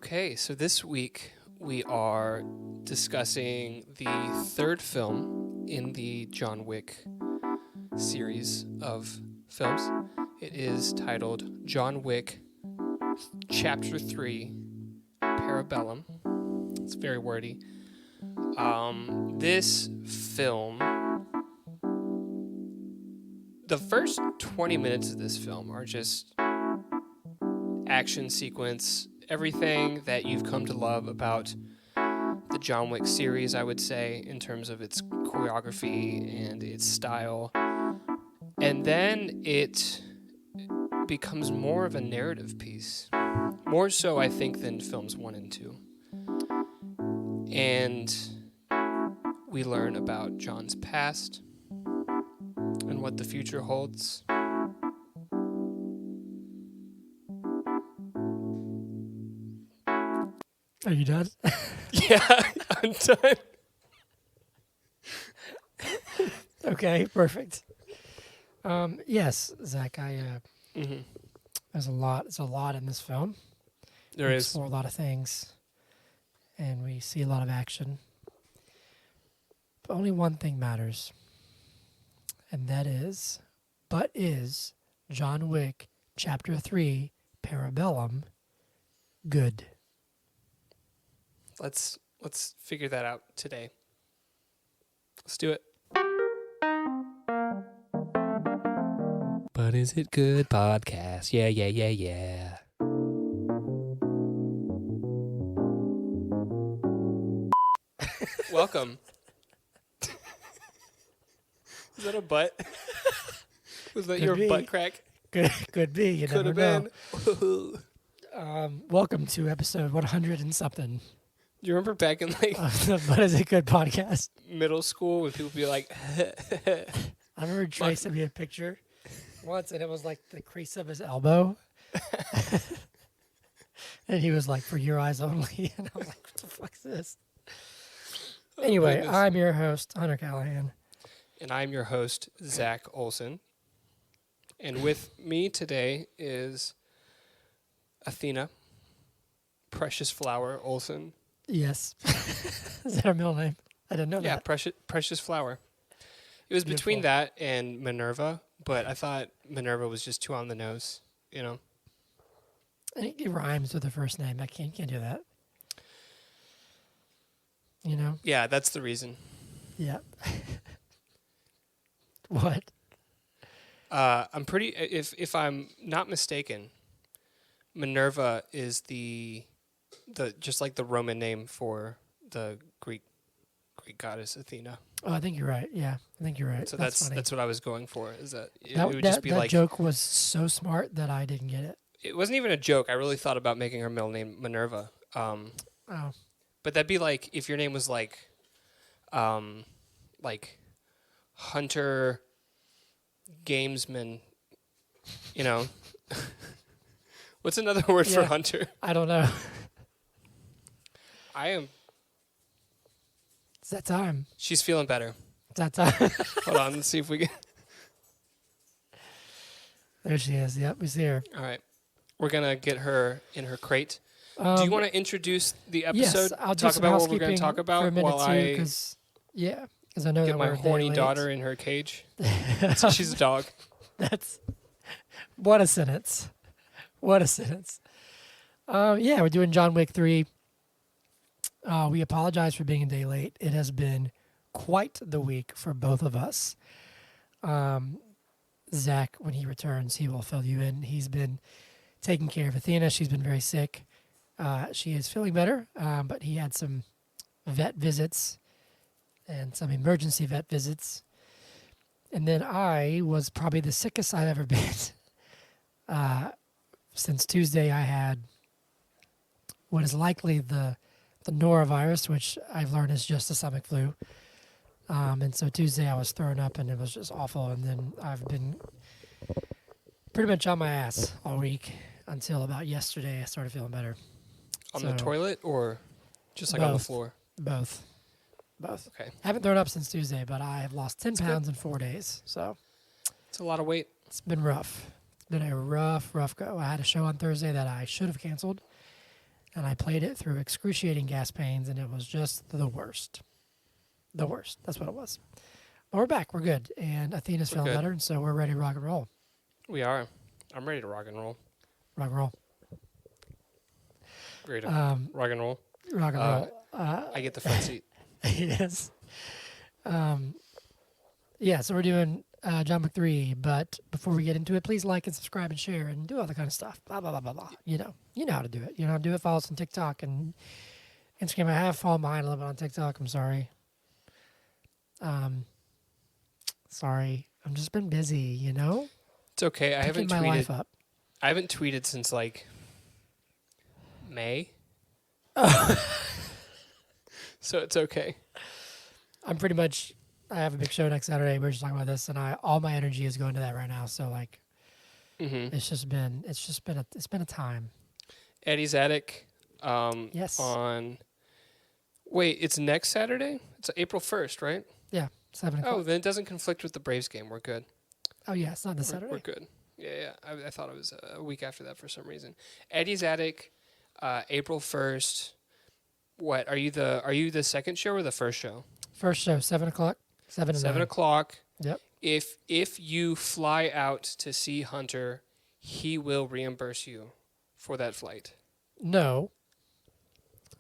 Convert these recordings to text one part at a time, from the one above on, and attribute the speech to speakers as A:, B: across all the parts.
A: Okay, so this week we are discussing the third film in the John Wick series of films. It is titled John Wick Chapter 3, Parabellum. It's very wordy. This film, the first 20 minutes of this film are just action sequence, everything that you've come to love about the John Wick series, I would say, in terms of its choreography and its style. And then it becomes more of a narrative piece. More so, I think, than films 1 and 2. And we learn about John's past and what the future holds.
B: Are you done?
A: Yeah, I'm done.
B: Okay, perfect. Yes, Zach, there's a lot in this film.
A: There
B: we
A: is.
B: explore a lot of things, and we see a lot of action. But only one thing matters, and that is, is John Wick Chapter 3, Parabellum good?
A: Let's figure that out today. Let's do it. But is it good podcast? Yeah. Welcome. Is that a butt? Was that
B: Could
A: your
B: be.
A: butt crack?
B: Could be. You
A: Could
B: never
A: have
B: know.
A: been.
B: Welcome to episode 100 and something.
A: Do you remember back in like
B: But is it good podcast?
A: middle school when people would be like,
B: I remember Trey sent me a picture once, and it was like the crease of his elbow. And he was like, "For your eyes only." And I was like, "What the fuck is this?" Anyway,
A: goodness.
B: I'm your host, Hunter Callahan.
A: And I'm your host, Zach Olson. And with me today is Athena, Precious Flower Olson.
B: Yes. Is that her middle name? I didn't know
A: Yeah,
B: that.
A: Precious Flower. It was between that and Minerva, but I thought Minerva was just too on the nose, you know?
B: I think it rhymes with the first name. I can't do that. You know?
A: Yeah, that's the reason.
B: Yeah. What?
A: I'm pretty, if I'm not mistaken, Minerva is the just like the Roman name for the Greek goddess Athena.
B: Oh, I think you're right. Yeah, I think you're right.
A: So
B: that's funny.
A: that's what I was going for. Is that it
B: That,
A: would
B: that,
A: just be
B: that
A: like
B: joke was so smart that I didn't get it.
A: it wasn't even a joke. I really thought about making her middle name Minerva.
B: Oh.
A: But that'd be like if your name was like Hunter Gamesman. You know, what's another word for
B: Yeah.
A: Hunter?
B: I don't know.
A: I am.
B: It's that time.
A: She's feeling better.
B: It's that time.
A: Hold on, let's see if we can.
B: There she is. Yep, we see her.
A: All right, we're gonna get her in her crate. Do you want to introduce the episode?
B: Yes, I'll
A: talk
B: do
A: about what we're going to
B: housekeeping
A: talk
B: for a
A: about
B: minute
A: while I
B: because I know
A: get
B: that
A: my
B: we're a day
A: horny
B: late.
A: daughter in her cage. So she's a dog.
B: That's what a sentence. What a sentence. We're doing John Wick 3. We apologize for being a day late. It has been quite the week for both of us. Zach, when he returns, he will fill you in. He's been taking care of Athena. She's been very sick. She is feeling better, but he had some vet visits and some emergency vet visits. And then I was probably the sickest I've ever been. Since Tuesday, I had what is likely the norovirus, which I've learned is just a stomach flu. And so Tuesday I was throwing up and it was just awful. And then I've been pretty much on my ass all week until about yesterday I started feeling better.
A: On the toilet or just like on the floor?
B: Both.
A: Okay.
B: I haven't thrown up since Tuesday, but I have lost 10 pounds in 4 days. So
A: it's a lot of weight.
B: It's been rough. It's been a rough go. I had a show on Thursday that I should have canceled. and I played it through excruciating gas pains, and it was just the worst. The worst. That's what it was. But we're back. We're good. And Athena's feeling better, and so we're ready to rock and roll.
A: We are. I'm ready to rock and roll.
B: Rock and roll.
A: Ready to rock and roll.
B: Rock and roll.
A: I get the front seat.
B: Yes. Yeah, so we're doing John Wick 3, but before we get into it, please like and subscribe and share and do all that kind of stuff. Blah, blah, blah, blah, blah. You know how to do it. You know how to do it. Follow us on TikTok and Instagram. I have fallen behind a little bit on TikTok. I'm sorry. Sorry. I've just been busy, you know?
A: It's okay. I haven't
B: my
A: tweeted.
B: life up.
A: I haven't tweeted since like May. So it's okay.
B: I'm pretty much. I have a big show next Saturday. We're just talking about this, and all my energy is going to that right now. So like, it's been a time.
A: Eddie's Attic.
B: Yes.
A: Wait, it's next Saturday. It's April 1st, right?
B: Yeah, 7 o'clock.
A: Oh, then it doesn't conflict with the Braves game. We're good.
B: Oh yeah, it's not this Saturday.
A: We're good. Yeah. I thought it was a week after that for some reason. Eddie's Attic, April 1st. What are you the second show or the first show?
B: First show, 7 o'clock. 7
A: o'clock.
B: Yep.
A: If you fly out to see Hunter, he will reimburse you for that flight.
B: No,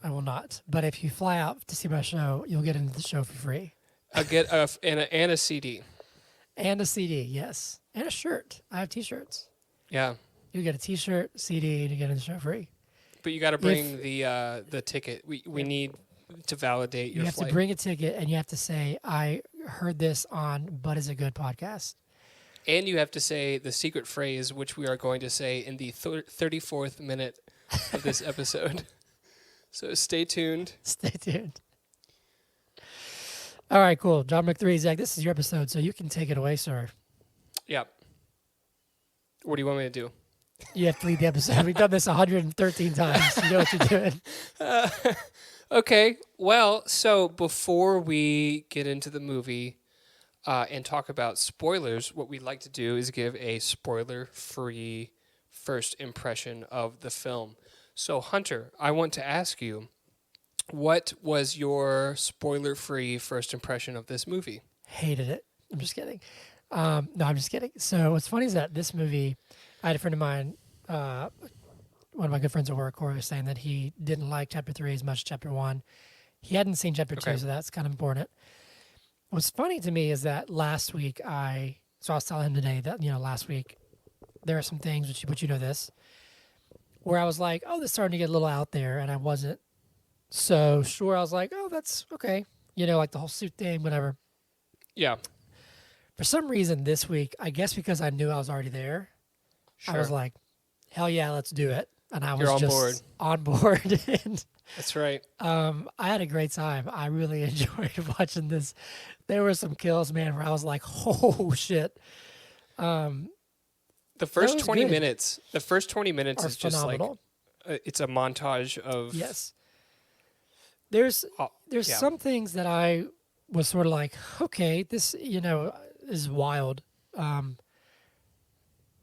B: I will not. But if you fly out to see my show, you'll get into the show for free.
A: And a CD.
B: And a CD, yes. And a shirt. I have T-shirts.
A: Yeah.
B: You get a T-shirt, CD, and you get in the show free.
A: But you got to bring the ticket. We need to validate your flight.
B: You have to bring a ticket, and you have to say, I heard this on But Is It Good podcast.
A: And you have to say the secret phrase, which we are going to say in the 34th minute of this episode. So stay tuned.
B: Stay tuned. All right, cool. John Wick 3, Zach, this is your episode, so you can take it away, sir.
A: Yeah. What do you want me to do?
B: You have to lead the episode. We've done this 113 times. You know what you're doing.
A: Okay. Well, so before we get into the movie and talk about spoilers, what we'd like to do is give a spoiler-free first impression of the film. So, Hunter, I want to ask you, what was your spoiler-free first impression of this movie?
B: Hated it. I'm just kidding. No, I'm just kidding. So what's funny is that this movie, I had a friend of mine, one of my good friends at work, Corey, was saying that he didn't like Chapter 3 as much as Chapter 1. He hadn't seen Chapter 2, so that's kind of important. What's funny to me is that last week I was telling him today that, last week there are some things, which you know this, where I was like, oh, this is starting to get a little out there, and I wasn't so sure. I was like, oh, that's okay. Like the whole suit thing, whatever.
A: Yeah.
B: For some reason this week, I guess because I knew I was already there, I was like, hell yeah, let's do it. And I was on board. And,
A: that's right.
B: I had a great time. I really enjoyed watching this. There were some kills, man, where I was like, oh, shit.
A: The first 20
B: good.
A: minutes is
B: Are
A: just
B: phenomenal.
A: like, it's a montage of...
B: Yes. There's some things that I was sort of like, okay, this, is wild,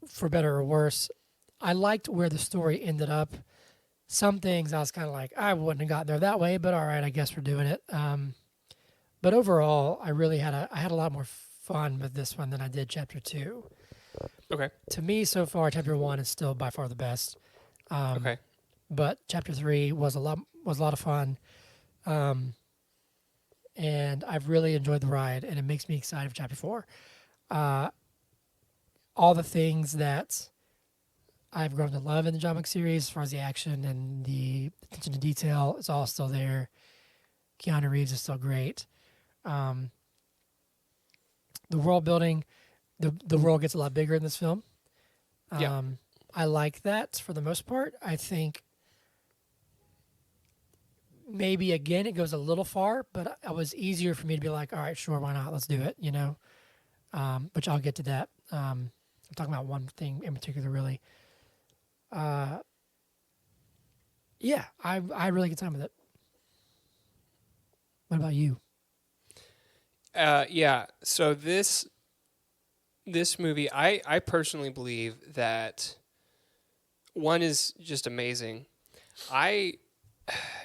B: for better or worse. I liked where the story ended up. Some things I was kind of like, I wouldn't have gotten there that way, but all right, I guess we're doing it. But overall, I really had a lot more fun with this one than I did Chapter 2.
A: Okay.
B: To me, so far, Chapter 1 is still by far the best.
A: Okay.
B: But Chapter 3 was a lot of fun. And I've really enjoyed the ride, and it makes me excited for Chapter 4. All the things that I've grown to love in the John Wick series, as far as the action and the attention to detail, it's all still there. Keanu Reeves is still great. The world building, the world gets a lot bigger in this film. I like that for the most part. I think maybe, again, it goes a little far, but it was easier for me to be like, all right, sure, why not? Let's do it, Which I'll get to that. I'm talking about one thing in particular, really. I had really good time with it. What about you?
A: So this movie, I personally believe that one is just amazing. I,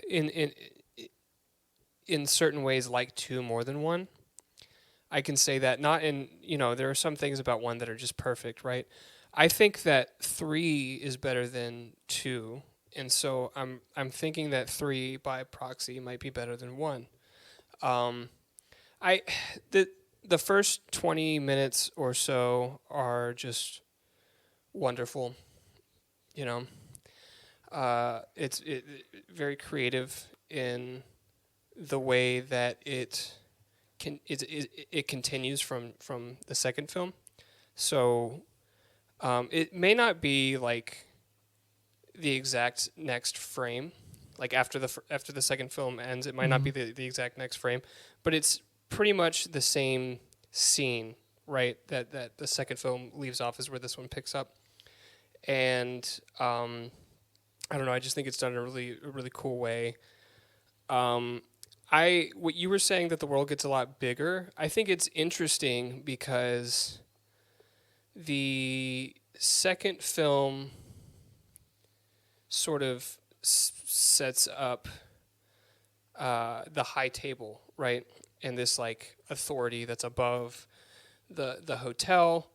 A: in in in certain ways, like 2 more than 1. I can say that not in, there are some things about 1 that are just perfect, right? I think that 3 is better than 2, and so I'm thinking that 3 by proxy might be better than 1. Um, I the the first 20 minutes or so are just wonderful, you know. It's very creative in the way that it continues from the second film. So it may not be like the exact next frame, like after the second film ends, it might not be the exact next frame, but it's pretty much the same scene, right? That the second film leaves off is where this one picks up, and I don't know. I just think it's done in a really cool way. What you were saying that the world gets a lot bigger. I think it's interesting because the second film sort of sets up the high table, right? And this like authority that's above the hotel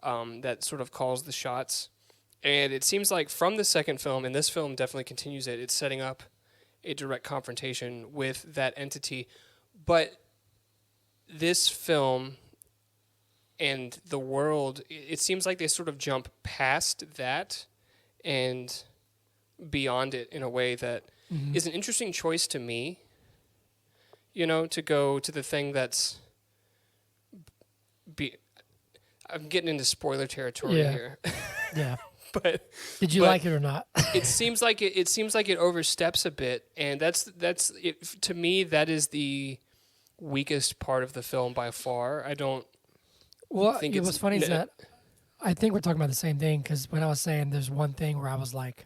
A: that sort of calls the shots. And it seems like from the second film, and this film definitely continues it, it's setting up a direct confrontation with that entity. But this film and the world, it seems like they sort of jump past that and beyond it in a way that is an interesting choice to me, to go to the thing that's... I'm getting into spoiler territory here.
B: Yeah.
A: But
B: did you like it or not?
A: it seems like it oversteps a bit, and that's it, to me. That is the weakest part of the film by far. I don't.
B: Well, what's funny is that I think we're talking about the same thing, because when I was saying there's one thing where I was like,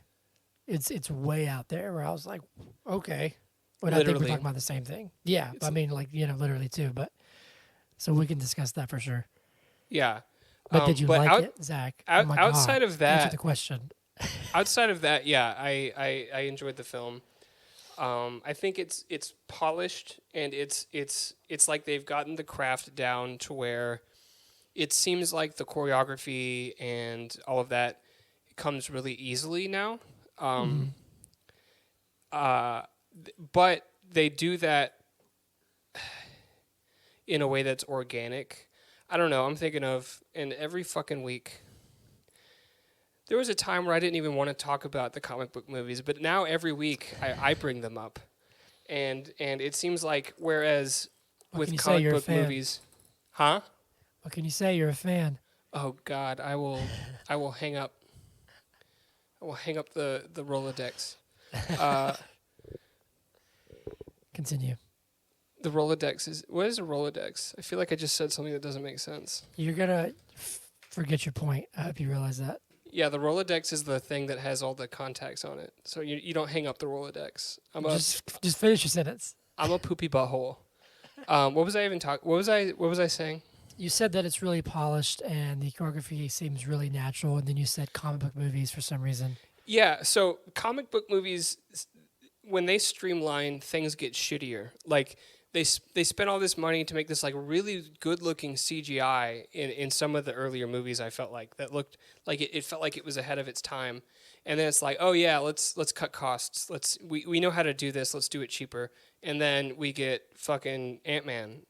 B: it's way out there, where I was like, okay, but I think we're talking about the same thing. Yeah, I mean, like, literally too. But so we can discuss that for sure.
A: Yeah.
B: But did you like it, Zach?
A: Outside of that,
B: answer the question.
A: Outside of that, yeah, I enjoyed the film. I think it's polished, and it's like they've gotten the craft down to where it seems like the choreography and all of that comes really easily now. But they do that in a way that's organic. I don't know. I'm thinking of, and every fucking week, there was a time where I didn't even want to talk about the comic book movies, but now every week I bring them up, and it seems like whereas with comic book movies, huh?
B: What can you say? You're a fan.
A: Oh God, I will hang up. I will hang up the Rolodex.
B: Continue.
A: The Rolodex is... What is a Rolodex? I feel like I just said something that doesn't make sense.
B: You're going to forget your point. I hope you realize that.
A: Yeah, the Rolodex is the thing that has all the contacts on it. So you don't hang up the Rolodex.
B: Just finish your sentence.
A: I'm a poopy butthole. What was I even talking... What was I saying?
B: You said that it's really polished and the choreography seems really natural, and then you said comic book movies for some reason.
A: Yeah, so comic book movies, when they streamline, things get shittier. Like... They spent all this money to make this like really good looking CGI in some of the earlier movies. I felt like that looked like it felt like it was ahead of its time, and then it's like, oh yeah, let's cut costs. We know how to do this. Let's do it cheaper, and then we get fucking Ant-Man.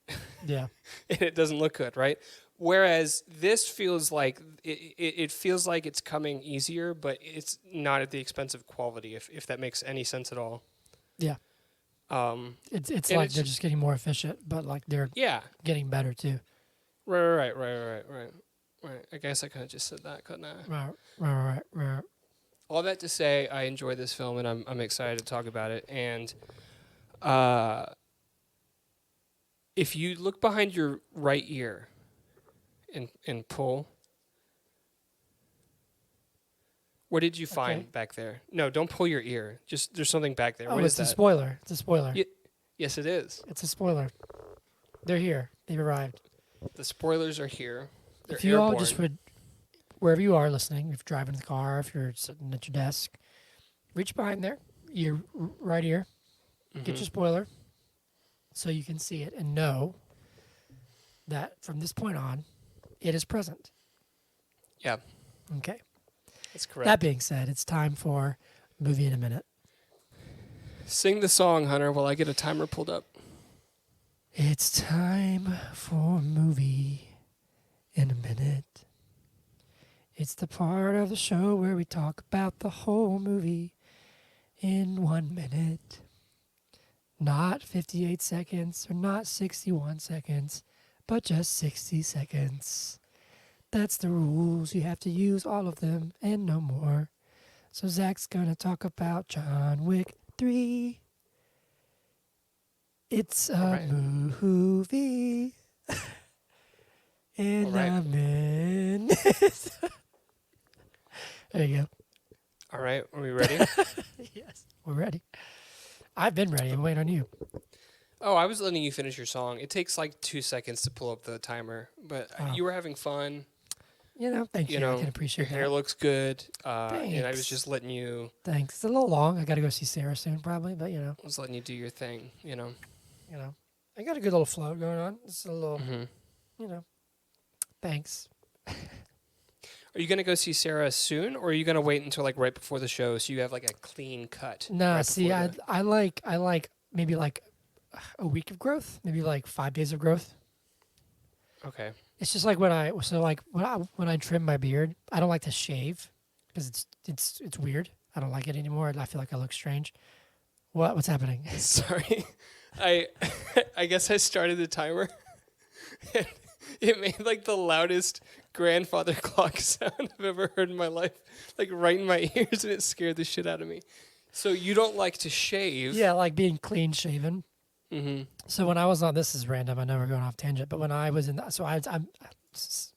B: Yeah,
A: and it doesn't look good, right? Whereas this feels like it feels like it's coming easier, but it's not at the expense of quality. If that makes any sense at all.
B: Yeah. It's like they're just getting more efficient, but like they're getting better too.
A: Right. I guess I kind of just said that, couldn't I?
B: Right.
A: All that to say, I enjoy this film, and I'm excited to talk about it. And if you look behind your right ear and pull, what did you find back there? No, don't pull your ear. Just there's something back there.
B: Oh,
A: what is that?
B: It's a spoiler. It's a spoiler.
A: Yes, it is.
B: It's a spoiler. They're here. They've arrived.
A: The spoilers are here. They're
B: if you
A: airborne.
B: all just would, wherever you are listening, if you're driving the car, if you're sitting at your desk, reach behind there, your right ear.
A: Mm-hmm.
B: Get your spoiler so you can see it and know that from this point on, it is present.
A: Yeah,
B: Okay.
A: that's correct.
B: That being said, it's time for Movie in a Minute.
A: Sing the song, Hunter, while I get a timer pulled up.
B: It's time for Movie in a Minute. It's the part of the show where we talk about the whole movie in 1 minute. Not 58 seconds or not 61 seconds, but just 60 seconds. That's the rules. You have to use all of them and no more. So Zach's going to talk about John Wick 3. It's a movie in a minute. There you go.
A: All right, are we ready?
B: Yes, we're ready. I've been ready. I'm waiting on you.
A: Oh, I was letting you finish your song. It takes like 2 seconds to pull up the timer, but you were having fun.
B: Thank you. I can appreciate
A: your hair looks good, and I was
B: Thanks.
A: just letting you.
B: Thanks. It's a little long. I got to go see Sarah soon, probably, but
A: I was letting you do your thing.
B: I got a good little flow going on. It's a little,
A: Mm-hmm.
B: Thanks.
A: Are you gonna go see Sarah soon, or are you gonna wait until like right before the show so you have like a clean cut?
B: No,
A: right
B: see, I like maybe like a week of growth, maybe like 5 days of growth.
A: Okay.
B: It's just like when I trim my beard, I don't like to shave because it's weird. I don't like it anymore. I feel like I look strange. What's happening?
A: Sorry, I guess I started the timer. And it made like the loudest grandfather clock sound I've ever heard in my life, like right in my ears, and it scared the shit out of me. So you don't like to shave?
B: Yeah, like being clean shaven.
A: Mm-hmm.
B: So when I was on, this is random. I know we're going off tangent, but when I was in, I'm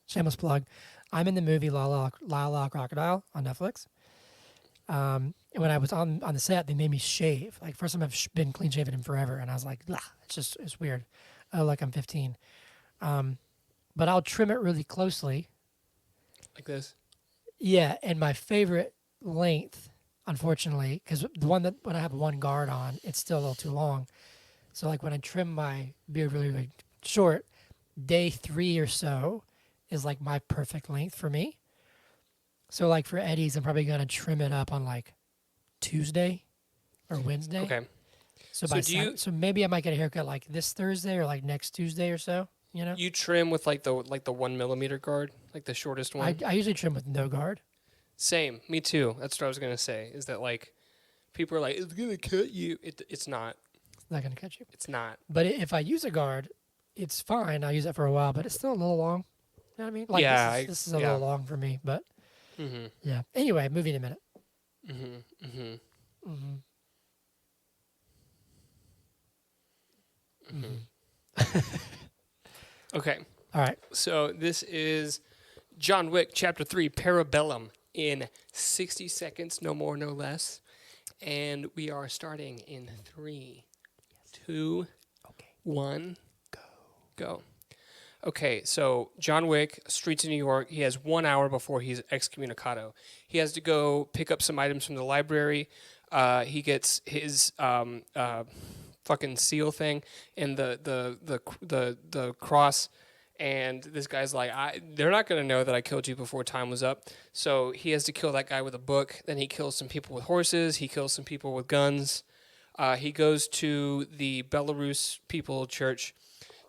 B: shameless plug. I'm in the movie La La Crocodile on Netflix. And when I was on the set, they made me shave. Like first time I've been clean shaven in forever, and I was like, it's weird. Oh, like I'm 15. But I'll trim it really closely.
A: Like this?
B: Yeah, and my favorite length, unfortunately, because the one that when I have one guard on, it's still a little too long. So like when I trim my beard really, really short, day 3 or so is like my perfect length for me. So like for Eddie's, I'm probably gonna trim it up on like Tuesday or Wednesday.
A: Okay.
B: So maybe I might get a haircut like this Thursday or like next Tuesday or so.
A: You trim with like the 1 millimeter guard, like the shortest one.
B: I usually trim with no guard.
A: Same, me too. That's what I was gonna say. Is that like people are like, it's gonna cut you. It's not.
B: It's not gonna cut you.
A: It's not.
B: But if I use a guard, it's fine. I'll use it for a while, but it's still a little long. You know what I mean? Like
A: yeah,
B: this is a little long for me, but yeah. Anyway, movie in a minute.
A: Okay.
B: All right.
A: So this is John Wick Chapter 3, Parabellum, in 60 seconds, no more, no less. And we are starting in 3, 2, 1, go. Okay, so John Wick, streets of New York. He has 1 hour before he's excommunicado. He has to go pick up some items from the library. He gets his fucking seal thing and the cross. And this guy's like, they're not going to know that I killed you before time was up. So he has to kill that guy with a book. Then he kills some people with horses. He kills some people with guns. He goes to the Belarus people church.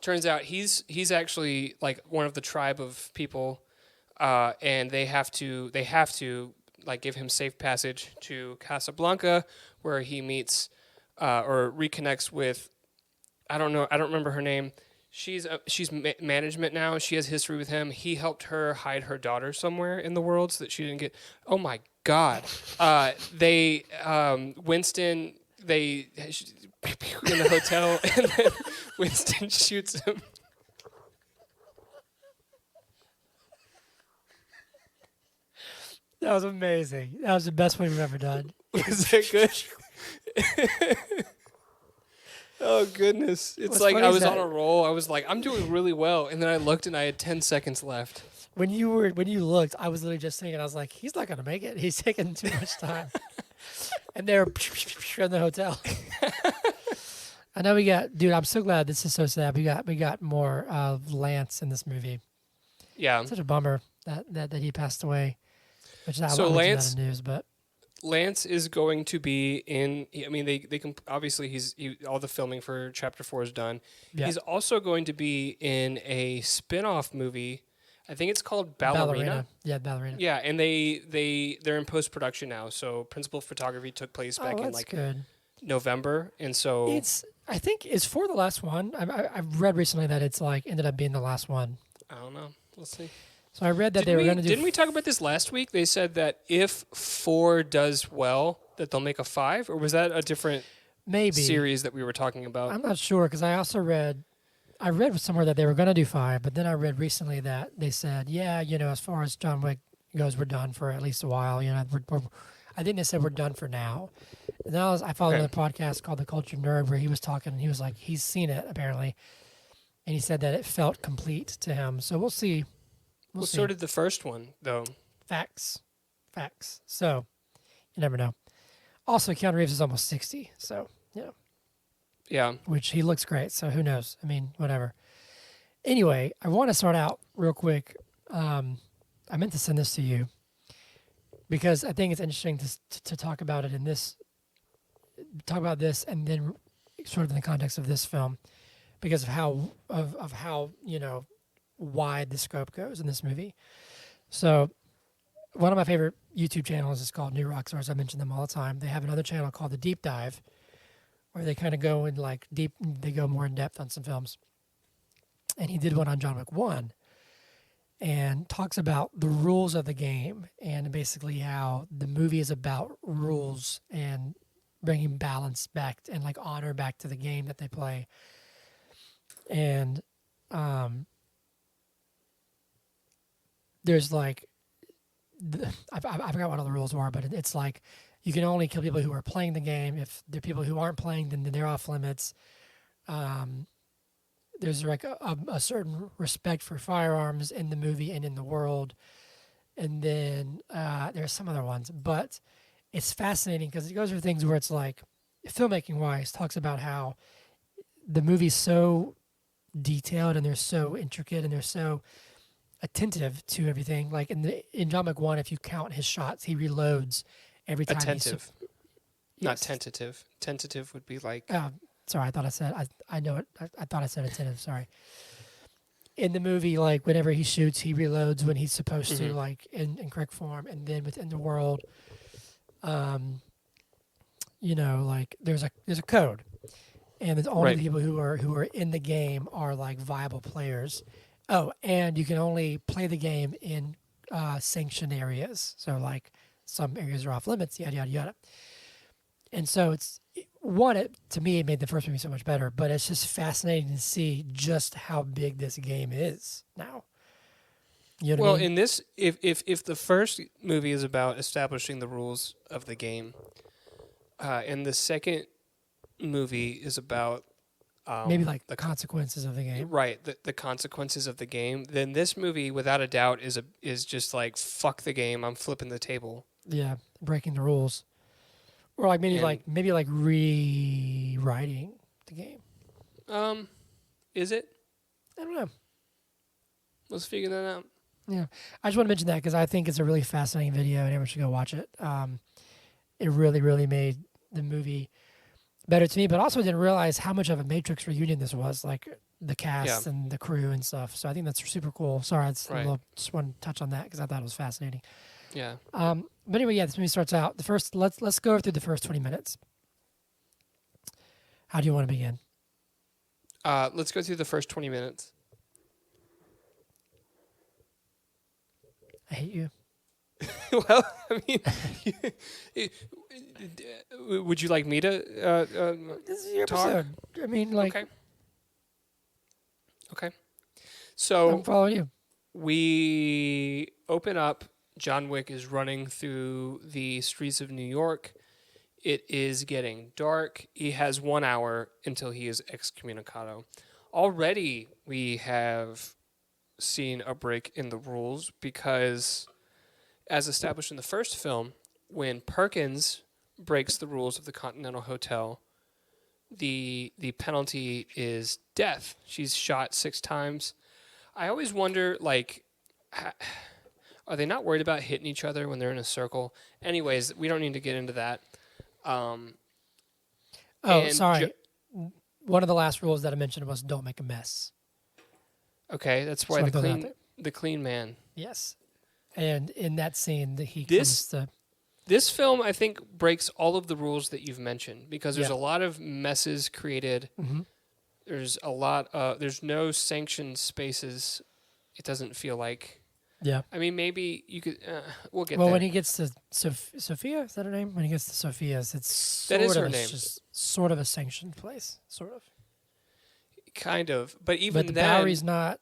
A: Turns out he's actually like one of the tribe of people, and they have to like give him safe passage to Casablanca, where he meets or reconnects with, I don't remember her name. She's management now. She has history with him. He helped her hide her daughter somewhere in the world so that she didn't get. Oh my God! Winston. They in the hotel, and then Winston shoots him.
B: That was amazing. That was the best one we've ever done.
A: Was that good? Oh goodness! It's
B: What's
A: like
B: funny
A: I
B: is
A: was
B: that-
A: on a roll. I was like, I'm doing really well, and then I looked and I had 10 seconds left.
B: When you looked, I was literally just thinking, I was like, he's not gonna make it. He's taking too much time. And they're in the hotel. I know we got, dude. I'm so glad. This is so sad. We got more of Lance in this movie.
A: Yeah.
B: Such a bummer that he passed away. Which I
A: So
B: mentioned that
A: Lance,
B: in news, but
A: Lance is going to be in. I mean, they can obviously all the filming for Chapter 4 is done.
B: yeah,
A: He's also going to be in a spin-off movie. I think it's called Ballerina.
B: Yeah, Ballerina.
A: Yeah, and they're in post production now. So principal photography took place back in
B: that's
A: like
B: good.
A: November, and so
B: I think it's for the last one. I've read recently that it's like ended up being the last one.
A: I don't know. We'll see.
B: So I read that they were going to do.
A: Didn't we talk about this last week? They said that if 4 does well, that they'll make a 5, or was that a different series that we were talking about?
B: I'm not sure because I also read somewhere that they were going to do 5, but then I read recently that they said, yeah, as far as John Wick goes, we're done for at least a while. I think they said we're done for now. And then I followed another podcast called The Culture Nerd where he was talking, and he was like, he's seen it apparently, and he said that it felt complete to him. So we'll see.
A: Well, so did the first one, though.
B: Facts. So you never know. Also, Keanu Reeves is almost 60, so
A: yeah,
B: which he looks great. So who knows? I mean, whatever. Anyway, I want to start out real quick. I meant to send this to you because I think it's interesting to talk about it talk about this, and then sort of in the context of this film, because of how wide the scope goes in this movie. So one of my favorite YouTube channels is called New Rockstars. I mention them all the time. They have another channel called The Deep Dive, where they kind of go in they go more in depth on some films. And he did one on John Wick 1 and talks about the rules of the game and basically how the movie is about rules and bringing balance back and like honor back to the game that they play. And there's like, I forgot what all the rules were, but it's like you can only kill people who are playing the game. If they're people who aren't playing, then they're off limits. There's like a certain respect for firearms in the movie and in the world. And then there's some other ones, but it's fascinating because it goes through things where it's like, filmmaking wise, talks about how the movie's so detailed and they're so intricate and they're so attentive to everything. Like in John Wick 1, if you count his shots, he reloads every time.
A: Attentive, not tentative. Tentative would be like.
B: Sorry, I thought I said. I know it. I thought I said attentive. Sorry. In the movie, like whenever he shoots, he reloads when he's supposed to, like in correct form, and then within the world, like there's a code, and it's only the people who are in the game are like viable players. Oh, and you can only play the game in sanctioned areas. So like some areas are off limits, yada yada yada. And so to me, it made the first movie so much better. But it's just fascinating to see just how big this game is now. You know what I mean?
A: In this, if the first movie is about establishing the rules of the game, and the second movie is about
B: maybe like the consequences of the game,
A: right? The consequences of the game. Then this movie, without a doubt, is just like fuck the game. I'm flipping the table.
B: Yeah, breaking the rules, or like maybe rewriting the game.
A: Is it?
B: I don't know.
A: Let's figure that out.
B: Yeah, I just want to mention that because I think it's a really fascinating video, and everyone should go watch it. It really, really made the movie better to me, but also didn't realize how much of a Matrix reunion this was, like the cast and the crew and stuff. So I think that's super cool. Sorry, just want to touch on that because I thought it was fascinating.
A: Yeah.
B: But anyway, this movie starts out. Let's go through the first 20 minutes. How do you want to begin?
A: Let's go through the first 20 minutes.
B: I hate you.
A: Well, I mean, would you like me to
B: this is your
A: talk?
B: episode. I mean, like...
A: Okay. So...
B: I'm following you.
A: We open up. John Wick is running through the streets of New York. It is getting dark. He has 1 hour until he is excommunicado. Already, we have seen a break in the rules because, as established in the first film, when Perkins breaks the rules of the Continental Hotel, the penalty is death. She's shot 6 times. I always wonder, like, are they not worried about hitting each other when they're in a circle? Anyways, we don't need to get into that.
B: Sorry. One of the last rules that I mentioned was don't make a mess.
A: Okay, that's why the clean man.
B: Yes. And in that scene,
A: This film, I think, breaks all of the rules that you've mentioned because there's a lot of messes created.
B: Mm-hmm.
A: There's there's no sanctioned spaces. It doesn't feel like.
B: Yeah.
A: I mean, maybe you could. We'll get
B: well,
A: there.
B: when he gets to Sophia, is that her name? When he gets to Sophia's, it's
A: that is her
B: name.
A: It's
B: just sort of a sanctioned place, sort of.
A: Kind of, but
B: the Bowery's not.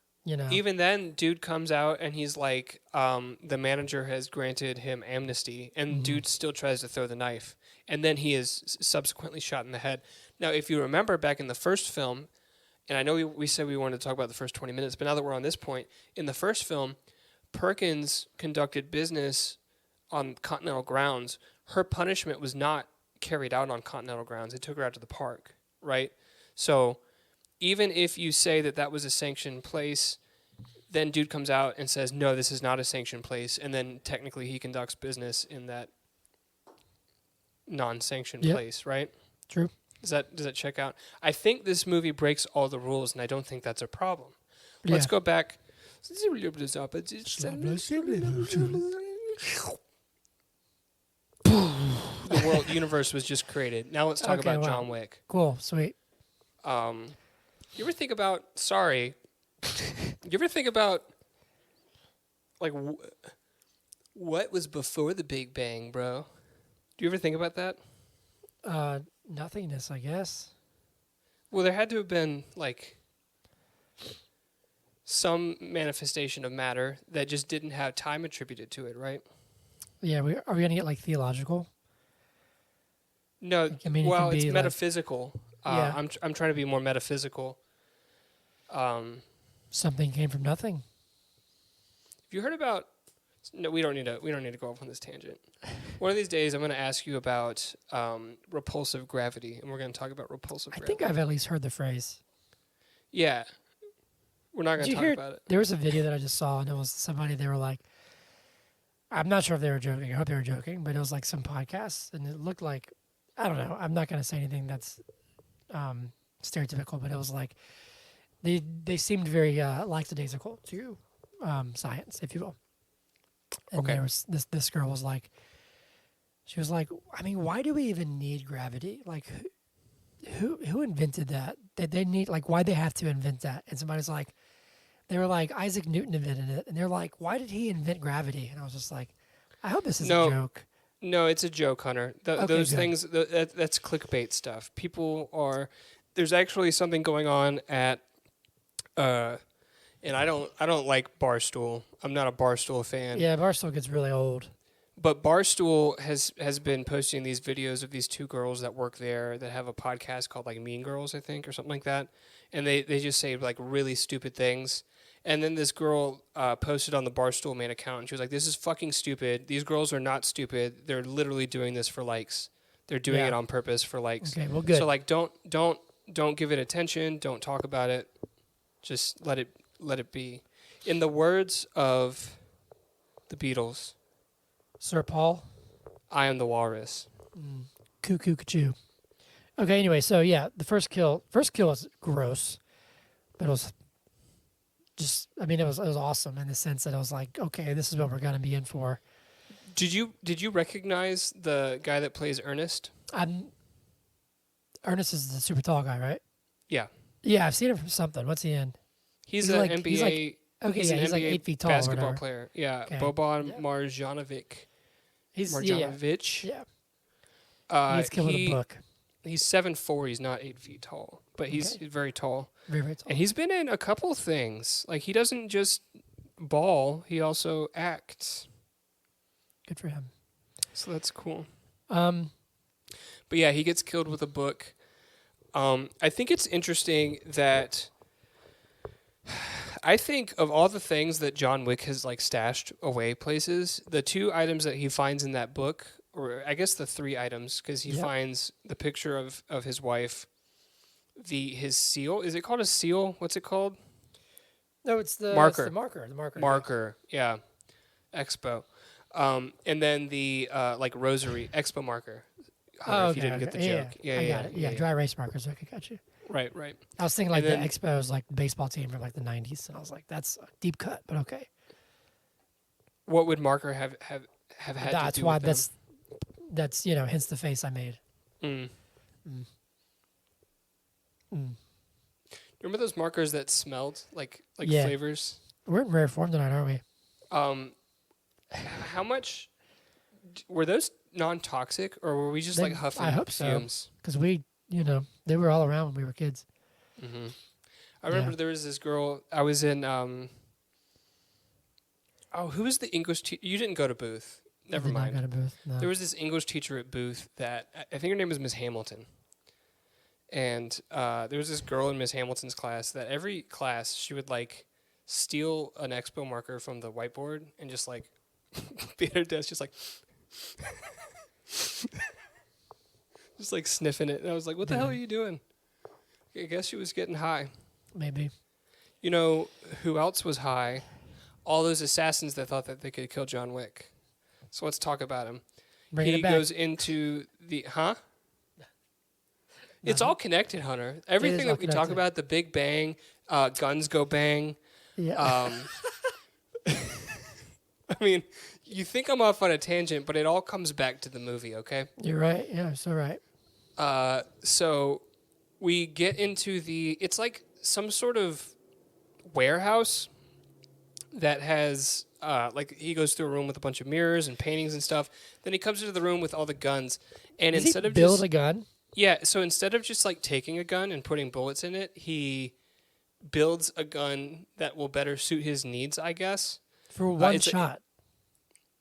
A: Even then, dude comes out and he's like, the manager has granted him amnesty, and dude still tries to throw the knife, and then he is subsequently shot in the head. Now, if you remember back in the first film, and I know we said we wanted to talk about the first 20 minutes, but now that we're on this point, in the first film, Perkins conducted business on Continental grounds. Her punishment was not carried out on Continental grounds. They took her out to the park, right? So even if you say that was a sanctioned place, then dude comes out and says, no, this is not a sanctioned place, and then technically he conducts business in that non-sanctioned place, right?
B: True.
A: Does that check out? I think this movie breaks all the rules, and I don't think that's a problem. Let's go back. The universe was just created. Now let's talk about John Wick.
B: Cool, sweet.
A: You ever think about? Sorry. You ever think about like what was before the Big Bang, bro? Do you ever think about that?
B: Nothingness, I guess.
A: Well, there had to have been like some manifestation of matter that just didn't have time attributed to it, right?
B: Yeah, are we gonna get like theological?
A: No,
B: I mean,
A: well, it's
B: like,
A: metaphysical.
B: Yeah.
A: I'm trying to be more metaphysical.
B: Something came from nothing.
A: Have you heard about? No, we don't need to go off on this tangent. One of these days, I'm going to ask you about repulsive gravity, and we're going to talk about repulsive gravity.
B: I think I've at least heard the phrase.
A: Yeah, we're not going to talk about it.
B: There was a video that I just saw, and it was somebody. They were like, I'm not sure if they were joking. I hope they were joking, but it was like some podcast, and it looked like, I don't know. I'm not going to say anything that's stereotypical, but it was like they seemed very lackadaisical to science, if you will. And there was this girl was like, she was like, I mean, why do we even need gravity? Like, who invented that? That they need, like, why they have to invent that? And somebody's like, they were like, Isaac Newton invented it, and they're like, why did he invent gravity? And I was just like, I hope this is a joke.
A: No, it's a joke, Hunter. Those things, that's clickbait stuff. There's actually something going on at, and I don't like Barstool. I'm not a Barstool fan.
B: Yeah, Barstool gets really old.
A: But Barstool has been posting these videos of these 2 girls that work there that have a podcast called like Mean Girls, I think, or something like that. And they just say like really stupid things. And then this girl posted on the Barstool main account, and she was like, "This is fucking stupid. These girls are not stupid. They're literally doing this for likes. They're doing it on purpose for likes.
B: Okay, well, good.
A: So like, don't give it attention. Don't talk about it. Just let it be." In the words of the Beatles,
B: Sir Paul,
A: I am the walrus.
B: Cuckoo, ka-choo. Okay, anyway, so yeah, the first kill was gross, but it was just, I mean, it was awesome in the sense that I was like, okay, this is what we're gonna be in for.
A: Did you recognize the guy that plays Ernest?
B: Ernest is the super tall guy, right?
A: Yeah.
B: Yeah, I've seen him from something. What's he in?
A: He's an NBA.
B: He's like 8 feet tall.
A: Basketball player. Yeah, okay. Boban Marjanovic. Marjanovic.
B: Yeah. He's killing a book.
A: He's 7'4". He's not 8 feet tall, but he's very tall.
B: Very, very tall.
A: And he's been in a couple things. Like, he doesn't just ball; he also acts.
B: Good for him.
A: So that's cool. But yeah, he gets killed with a book. I think it's interesting that I think of all the things that John Wick has like stashed away places, the 2 items that he finds in that book or I guess the 3 items, because he
B: Yep.
A: finds the picture of his wife, his seal. Is it called a seal? What's it called?
B: No, it's the
A: Marker.
B: The marker.
A: Marker. Yeah. Expo. And then the like rosary expo marker. Hunter,
B: Oh,
A: if you didn't get the joke.
B: Yeah, I got it. Yeah, dry erase markers. Okay, got you.
A: Right.
B: I was thinking like
A: And then-
B: the Expos, like baseball team from like the '90s, and I was like, that's a deep cut, but okay.
A: What would marker have had
B: That's
A: to do
B: why
A: with them?
B: that's hence the face I made.
A: Mm.
B: Mm. Mm.
A: Remember those markers that smelled like
B: Yeah.
A: flavors?
B: We're in rare form tonight, aren't we?
A: How much were those non-toxic, or were we just like huffing
B: I hope so.
A: fumes?
B: Because we, they were all around when we were kids.
A: Mm-hmm. I remember there was this girl. I was in. Who was the English teacher? You didn't go to Booth. Never
B: Did
A: mind.
B: Not go to Booth. No.
A: There was this English teacher at Booth that I think her name was Miss Hamilton. And there was this girl in Miss Hamilton's class that every class she would like steal an expo marker from the whiteboard and just like be at her desk, just like just like sniffing it. And I was like, "What the hell are you doing?" I guess she was getting high.
B: Maybe.
A: You know who else was high? All those assassins that thought that they could kill John Wick. So let's talk about him.
B: Bringing
A: He
B: it back.
A: goes into the It's all connected, Hunter. Everything
B: all
A: that we talk
B: connected.
A: about, the Big Bang, guns go bang.
B: Yeah.
A: I mean, you think I'm off on a tangent, but it all comes back to the movie, okay?
B: You're right. Yeah, you're so right.
A: So we get into it's like some sort of warehouse that has, like he goes through a room with a bunch of mirrors and paintings and stuff. Then he comes into the room with all the guns. And
B: Does
A: instead
B: he
A: of
B: build
A: just...
B: a gun?
A: Yeah, so instead of just like taking a gun and putting bullets in it, he builds a gun that will better suit his needs, I guess.
B: For one
A: it's
B: shot.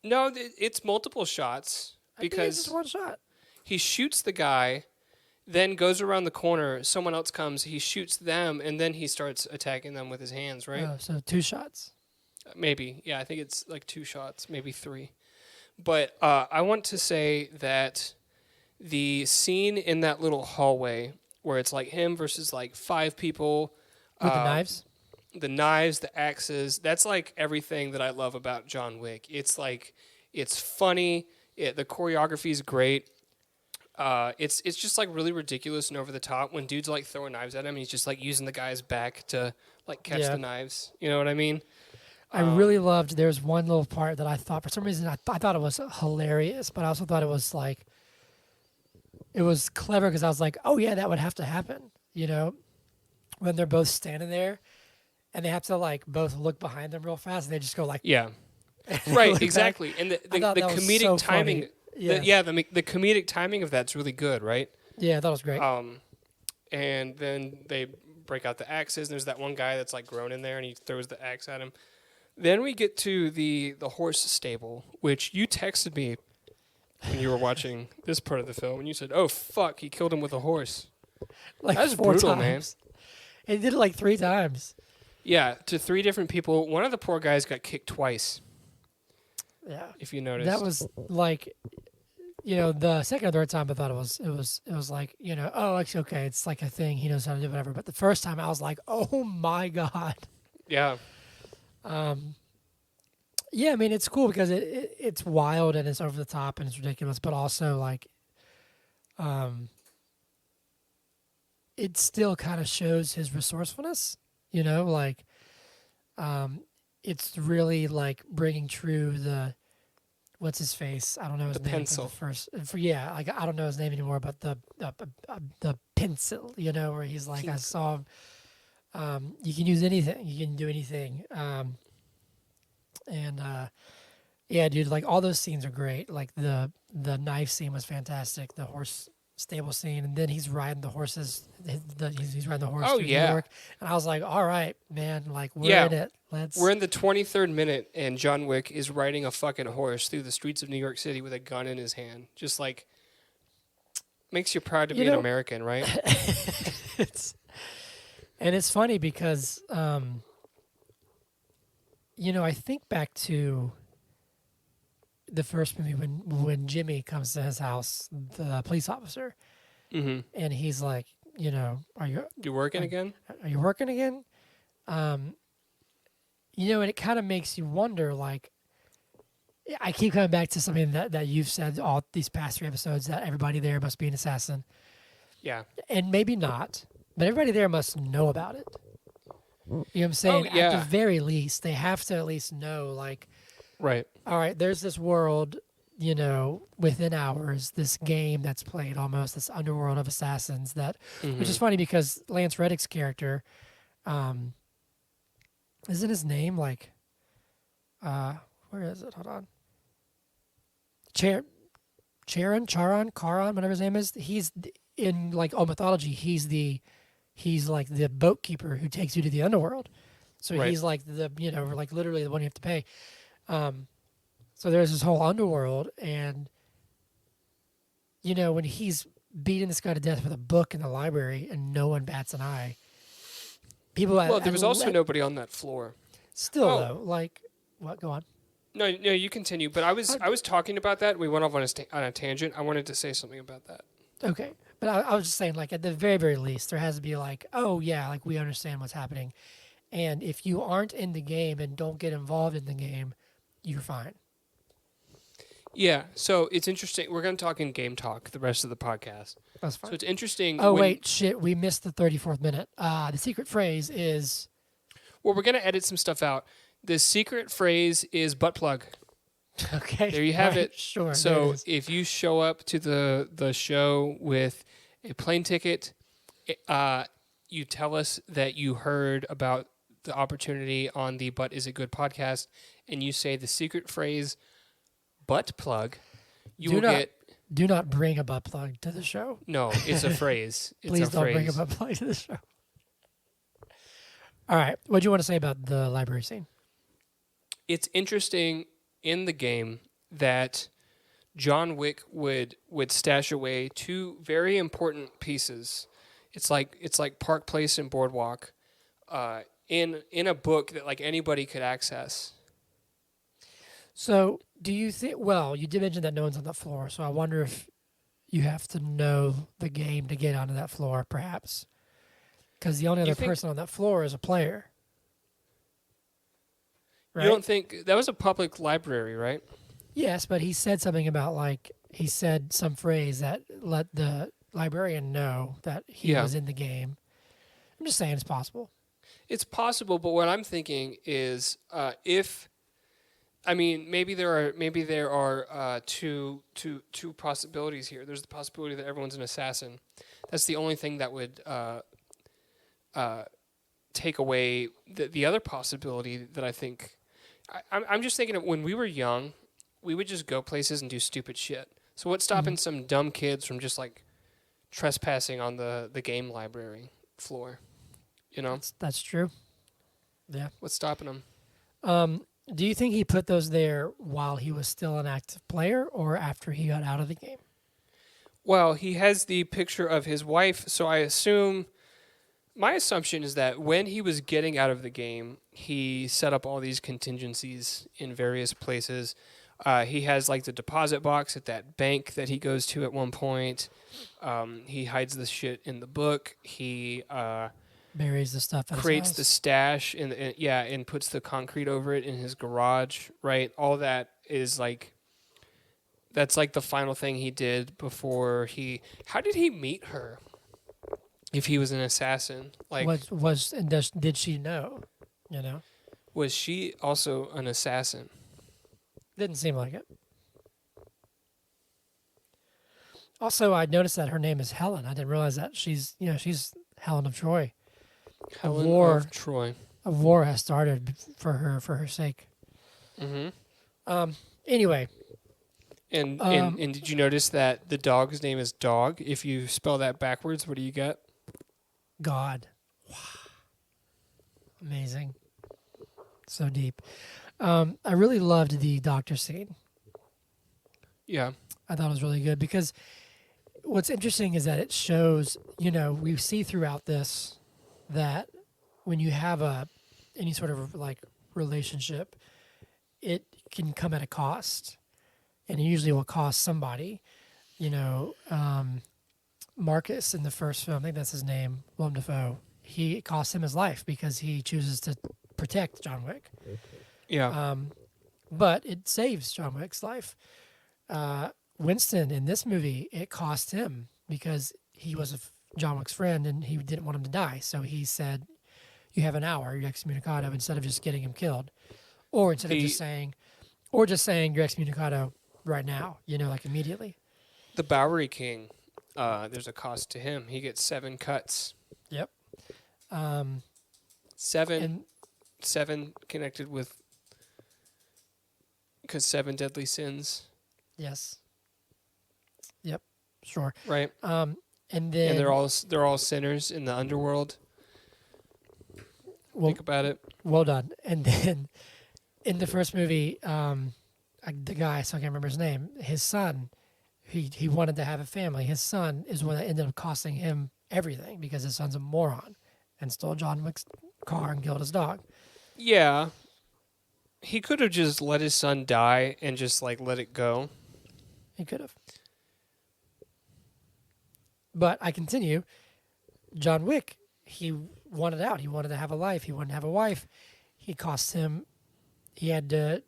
A: No, it's multiple shots
B: I think it's
A: because
B: just one shot.
A: he shoots the guy, then goes around the corner, someone else comes, he shoots them, and then he starts attacking them with his hands, right?
B: Oh, so 2 shots.
A: Maybe. Yeah, I think it's like 2 shots, maybe 3. But I want to say that the scene in that little hallway where it's like him versus like 5 people.
B: With the knives?
A: The knives, the axes, that's like everything that I love about John Wick. It's like, it's funny. The choreography is great. It's just like really ridiculous and over the top when dudes like throwing knives at him and he's just like using the guy's back to like catch the knives. You know what I mean?
B: I really loved, there's one little part that I thought, for some reason, I thought it was hilarious, but I also thought it was like, it was clever because I was like, oh yeah, that would have to happen, when they're both standing there and they have to like both look behind them real fast and they just go like,
A: Yeah.
B: look
A: Right,
B: back.
A: exactly. And the
B: I thought that was
A: comedic
B: so
A: timing,
B: funny. Yeah.
A: the comedic timing of that's really good, right?
B: Yeah, that was great.
A: And then they break out the axes, and there's that one guy that's like groaning there, and he throws the axe at him. Then we get to the horse stable, which you texted me when you were watching this part of the film, and you said, "Oh fuck, he killed him with a horse."
B: Like
A: That's
B: 4
A: brutal,
B: times. He did it like 3 times.
A: Yeah, to 3 different people. One of the poor guys got kicked twice.
B: Yeah.
A: If you noticed,
B: That was like, the second or third time I thought it was like, oh, it's okay. It's like a thing. He knows how to do whatever. But the first time I was like, oh my God.
A: yeah.
B: Yeah, I mean, it's cool because it's wild and it's over the top and it's ridiculous, but also like, it still kind of shows his resourcefulness, like, it's really like bringing true what's his face? I don't know his
A: The
B: name.
A: pencil.
B: Like I don't know his name anymore, but the pencil, where he's like, I saw him. You can use anything. You can do anything. Yeah, dude, like all those scenes are great. Like the knife scene was fantastic. The horse stable scene, and then he's riding the horses. He's riding the horse through New York, and I was like, all right, man, like we're in it.
A: We're in the 23rd minute, and John Wick is riding a fucking horse through the streets of New York City with a gun in his hand. Just like makes you proud to be an American, right?
B: It's funny because I think back to the first movie when Jimmy comes to his house, the police officer, and he's like, are you
A: working again?
B: Are you working again? And it kind of makes you wonder, like, I keep coming back to something that you've said all these past 3 episodes, that everybody there must be an assassin.
A: Yeah.
B: And maybe not, but everybody there must know about it. You know what I'm saying?
A: Oh, yeah.
B: At the very least, they have to at least know, like,
A: right.
B: All right, there's this world, within hours, this game that's played almost, this underworld of assassins which is funny because Lance Reddick's character, isn't his name like, where is it? Hold on. Charon, whatever his name is. He's in like mythology. He's like the boat keeper who takes you to the underworld. So
A: right.
B: he's like like literally the one you have to pay. So there's this whole underworld, and when he's beating this guy to death with a book in the library and no one bats an eye.
A: There was also nobody on that floor.
B: Still though, like what? Go on.
A: No, you continue. But I was talking about that. We went off on a tangent. I wanted to say something about that.
B: Okay, but I was just saying, like, at the very, very least, there has to be like, oh yeah, like we understand what's happening, and if you aren't in the game and don't get involved in the game, you're fine.
A: Yeah, so it's interesting. We're going to talk in game talk the rest of the podcast.
B: That's fine.
A: So it's interesting.
B: Oh, wait, shit. We missed the 34th minute. The secret phrase is...
A: Well, we're going to edit some stuff out. The secret phrase is butt plug.
B: Okay.
A: There you have it.
B: Sure.
A: So if you show up to the show with a plane ticket, you tell us that you heard about the opportunity on the But Is It Good podcast, and you say the secret phrase... butt plug,
B: do not bring a butt plug to the show.
A: No, it's a phrase.
B: Please don't bring a butt plug to the show. All right. What do you want to say about the library scene?
A: It's interesting in the game that John Wick would stash away 2 very important pieces. It's like Park Place and Boardwalk in a book that like anybody could access.
B: So, do you think... Well, you did mention that no one's on the floor, so I wonder if you have to know the game to get onto that floor, perhaps. Because the only other person on that floor is a player. Right?
A: You don't think... That was a public library, right?
B: Yes, but he said something about, like... He said some phrase that let the librarian know that he was in the game. I'm just saying it's possible.
A: It's possible, but what I'm thinking is if... I mean, maybe there are two possibilities here. There's the possibility that everyone's an assassin. That's the only thing that would take away the other possibility that I think. I'm just thinking of when we were young, we would just go places and do stupid shit. So what's stopping some dumb kids from just like trespassing on the game library floor?
B: That's true. Yeah.
A: What's stopping them?
B: Do you think he put those there while he was still an active player or after he got out of the game?
A: Well, he has the picture of his wife, so my assumption is that when he was getting out of the game, he set up all these contingencies in various places. He has like the deposit box at that bank that he goes to at one point. He hides the shit in the book. He...
B: buries the stuff.
A: Creates the stash and puts the concrete over it in his garage. Right, all that is like. That's like the final thing he did before he. How did he meet her? If he was an assassin, like
B: did she know?
A: Was she also an assassin?
B: Didn't seem like it. Also, I noticed that her name is Helen. I didn't realize that she's Helen of Troy.
A: Helen of Troy.
B: A war has started for her sake.
A: Mm-hmm.
B: Anyway.
A: And did you notice that the dog's name is Dog? If you spell that backwards, what do you get?
B: God. Wow. Amazing. So deep. I really loved the doctor scene.
A: Yeah.
B: I thought it was really good because what's interesting is that it shows, we see throughout this that when you have any sort of like relationship, it can come at a cost. and it usually will cost somebody. Marcus in the first film, I think that's his name, Willem Dafoe. It costs him his life because he chooses to protect John Wick.
A: Yeah.
B: But it saves John Wick's life. Winston in this movie, it cost him because he was John Wick's friend and he didn't want him to die. So he said, "You have an hour, you're excommunicado," instead of just getting him killed, or instead of just saying, "You're excommunicado right now," like immediately.
A: The Bowery King, there's a cost to him. He gets 7 cuts.
B: Yep.
A: Seven connected with, because 7 deadly sins.
B: Yes. Yep. Sure.
A: Right.
B: And then
A: they're all sinners in the underworld. Think about it.
B: Well done. And then in the first movie, the guy, so I can't remember his name, his son, he wanted to have a family. His son is one that ended up costing him everything because his son's a moron and stole John Wick's car and killed his dog.
A: Yeah. He could have just let his son die and just let it go.
B: He could have. But I continue. John Wick, he wanted out. He wanted to have a life. He wanted to have a wife. He had to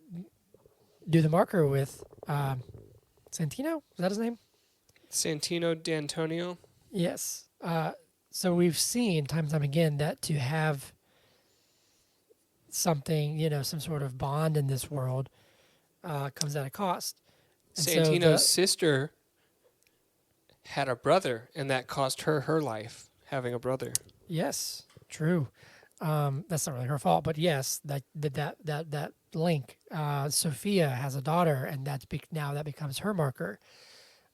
B: do the marker with Santino. Is that his name?
A: Santino D'Antonio.
B: Yes. So we've seen time and time again that to have something, some sort of bond in this world comes at a cost. And
A: Santino's sister had a brother, and that cost her life, having a brother.
B: Yes, true. That's not really her fault, but yes, that link. Sophia has a daughter, and now that becomes her marker.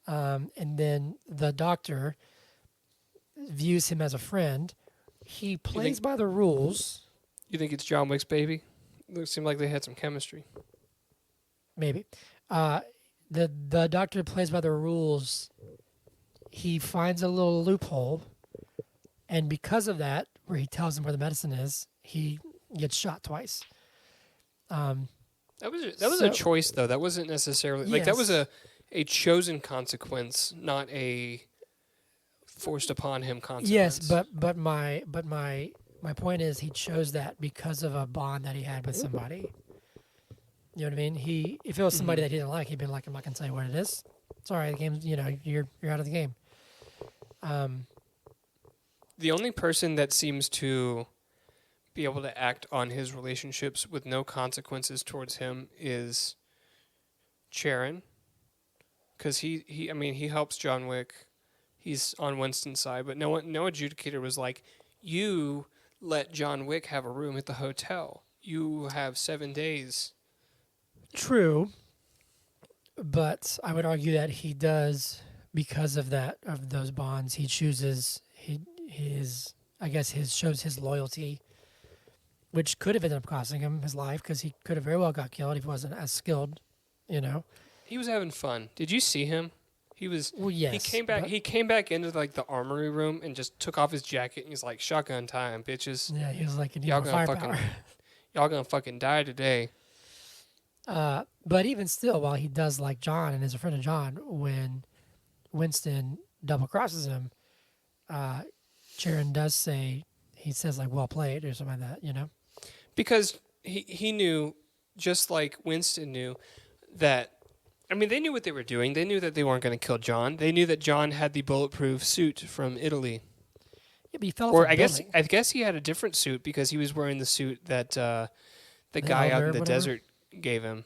B: And then the doctor views him as a friend. He plays by the rules.
A: You think it's John Wick's baby? It seemed like they had some chemistry.
B: Maybe. The doctor plays by the rules. He finds a little loophole, and because of that, where he tells him where the medicine is, he gets shot twice.
A: That was a choice, though. That wasn't necessarily that was a chosen consequence, not a forced upon him consequence.
B: Yes, but my point is he chose that because of a bond that he had with somebody. You know what I mean? If it was somebody that he didn't like, he'd been like, "I'm not gonna tell you what it is. Sorry, the game's you're out of the game."
A: The only person that seems to be able to act on his relationships with no consequences towards him is Charon, because he helps John Wick. He's on Winston's side, but no adjudicator was like, "You let John Wick have a room at the hotel. You have 7 days."
B: True, but I would argue that he does because of those bonds. He chooses shows his loyalty, which could have ended up costing him his life because he could have very well got killed if he wasn't as skilled.
A: He was having fun. Did you see him? He was.
B: Well, yes.
A: He came back into the armory room and just took off his jacket and he's like, "Shotgun time, bitches."
B: Yeah, he was like,
A: y'all gonna fucking die today.
B: But even still, while he does like John and is a friend of John, when Winston double crosses him, Charon does say, he says "well played" or something like that,
A: Because he knew, just like Winston knew, that. I mean, they knew what they were doing. They knew that they weren't going to kill John. They knew that John had the bulletproof suit from Italy.
B: Yeah, but he fell off a building.
A: I guess he had a different suit because he was wearing the suit that the guy out in the desert gave him.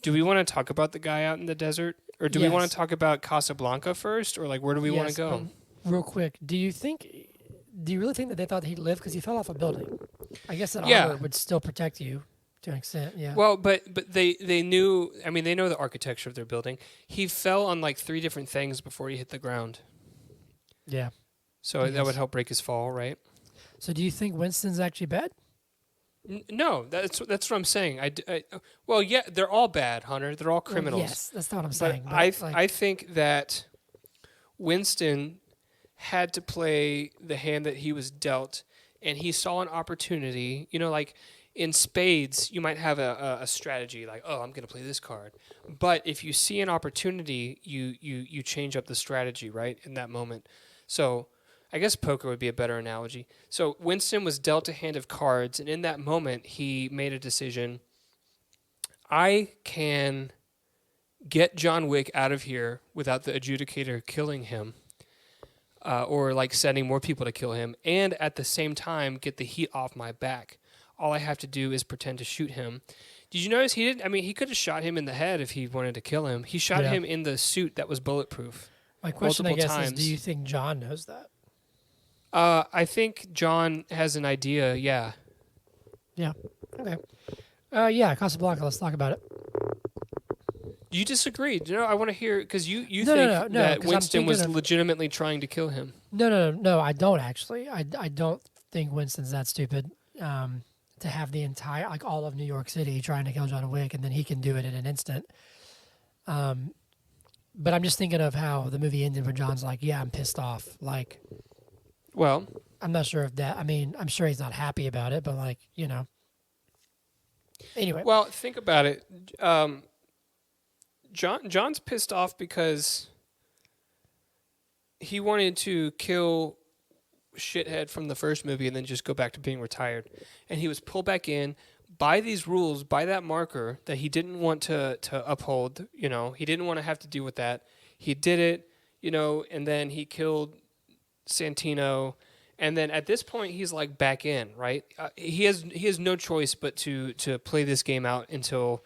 A: Do we want to talk about the guy out in the desert, or do we want to talk about Casablanca first, or where do we want to go?
B: Real quick, do you really think that they thought he'd live because he fell off a building? I guess that armor would still protect you. To an extent, yeah.
A: Well, but they knew. I mean, they know the architecture of their building. He fell on 3 different things before he hit the ground.
B: Yeah.
A: So that would help break his fall, right?
B: So, do you think Winston's actually bad?
A: No, that's what I'm saying. Well, yeah, they're all bad, Hunter. They're all criminals.
B: Well, yes, that's not what I'm saying. But
A: I think that Winston had to play the hand that he was dealt, and he saw an opportunity. In spades, you might have a strategy like, oh, I'm going to play this card. But if you see an opportunity, you change up the strategy, right, in that moment. So I guess poker would be a better analogy. So Winston was dealt a hand of cards, and in that moment, he made a decision. I can get John Wick out of here without the adjudicator killing him, or like sending more people to kill him, and at the same time get the heat off my back. All I have to do is pretend to shoot him. Did you notice he didn't? I mean, he could have shot him in the head if he wanted to kill him. He shot him in the suit that was bulletproof.
B: My question, I guess,
A: times.
B: is do you think John knows that?
A: I think John has an idea, yeah.
B: Yeah. Okay. Yeah, Casablanca, let's talk about it.
A: You disagree. You know, I want to hear, because you think
B: no,
A: that Winston was legitimately trying to kill him.
B: No, I don't actually. I don't think Winston's that stupid to have the entire, like all of New York City trying to kill John Wick, and then he can do it in an instant. But I'm just thinking of how the movie ended when John's like, yeah, I'm pissed off. Like,
A: well,
B: I'm not sure if that, I mean, I'm sure he's not happy about it, but like, you know. Anyway.
A: Well, think about it. John's pissed off because he wanted to kill shithead from the first movie and then just go back to being retired. And he was pulled back in by these rules, by that marker that he didn't want to uphold. You know, he didn't want to have to deal with that. He did it, you know, and then he killed Santino. And then at this point, he's like back in, right? He has no choice but to play this game out until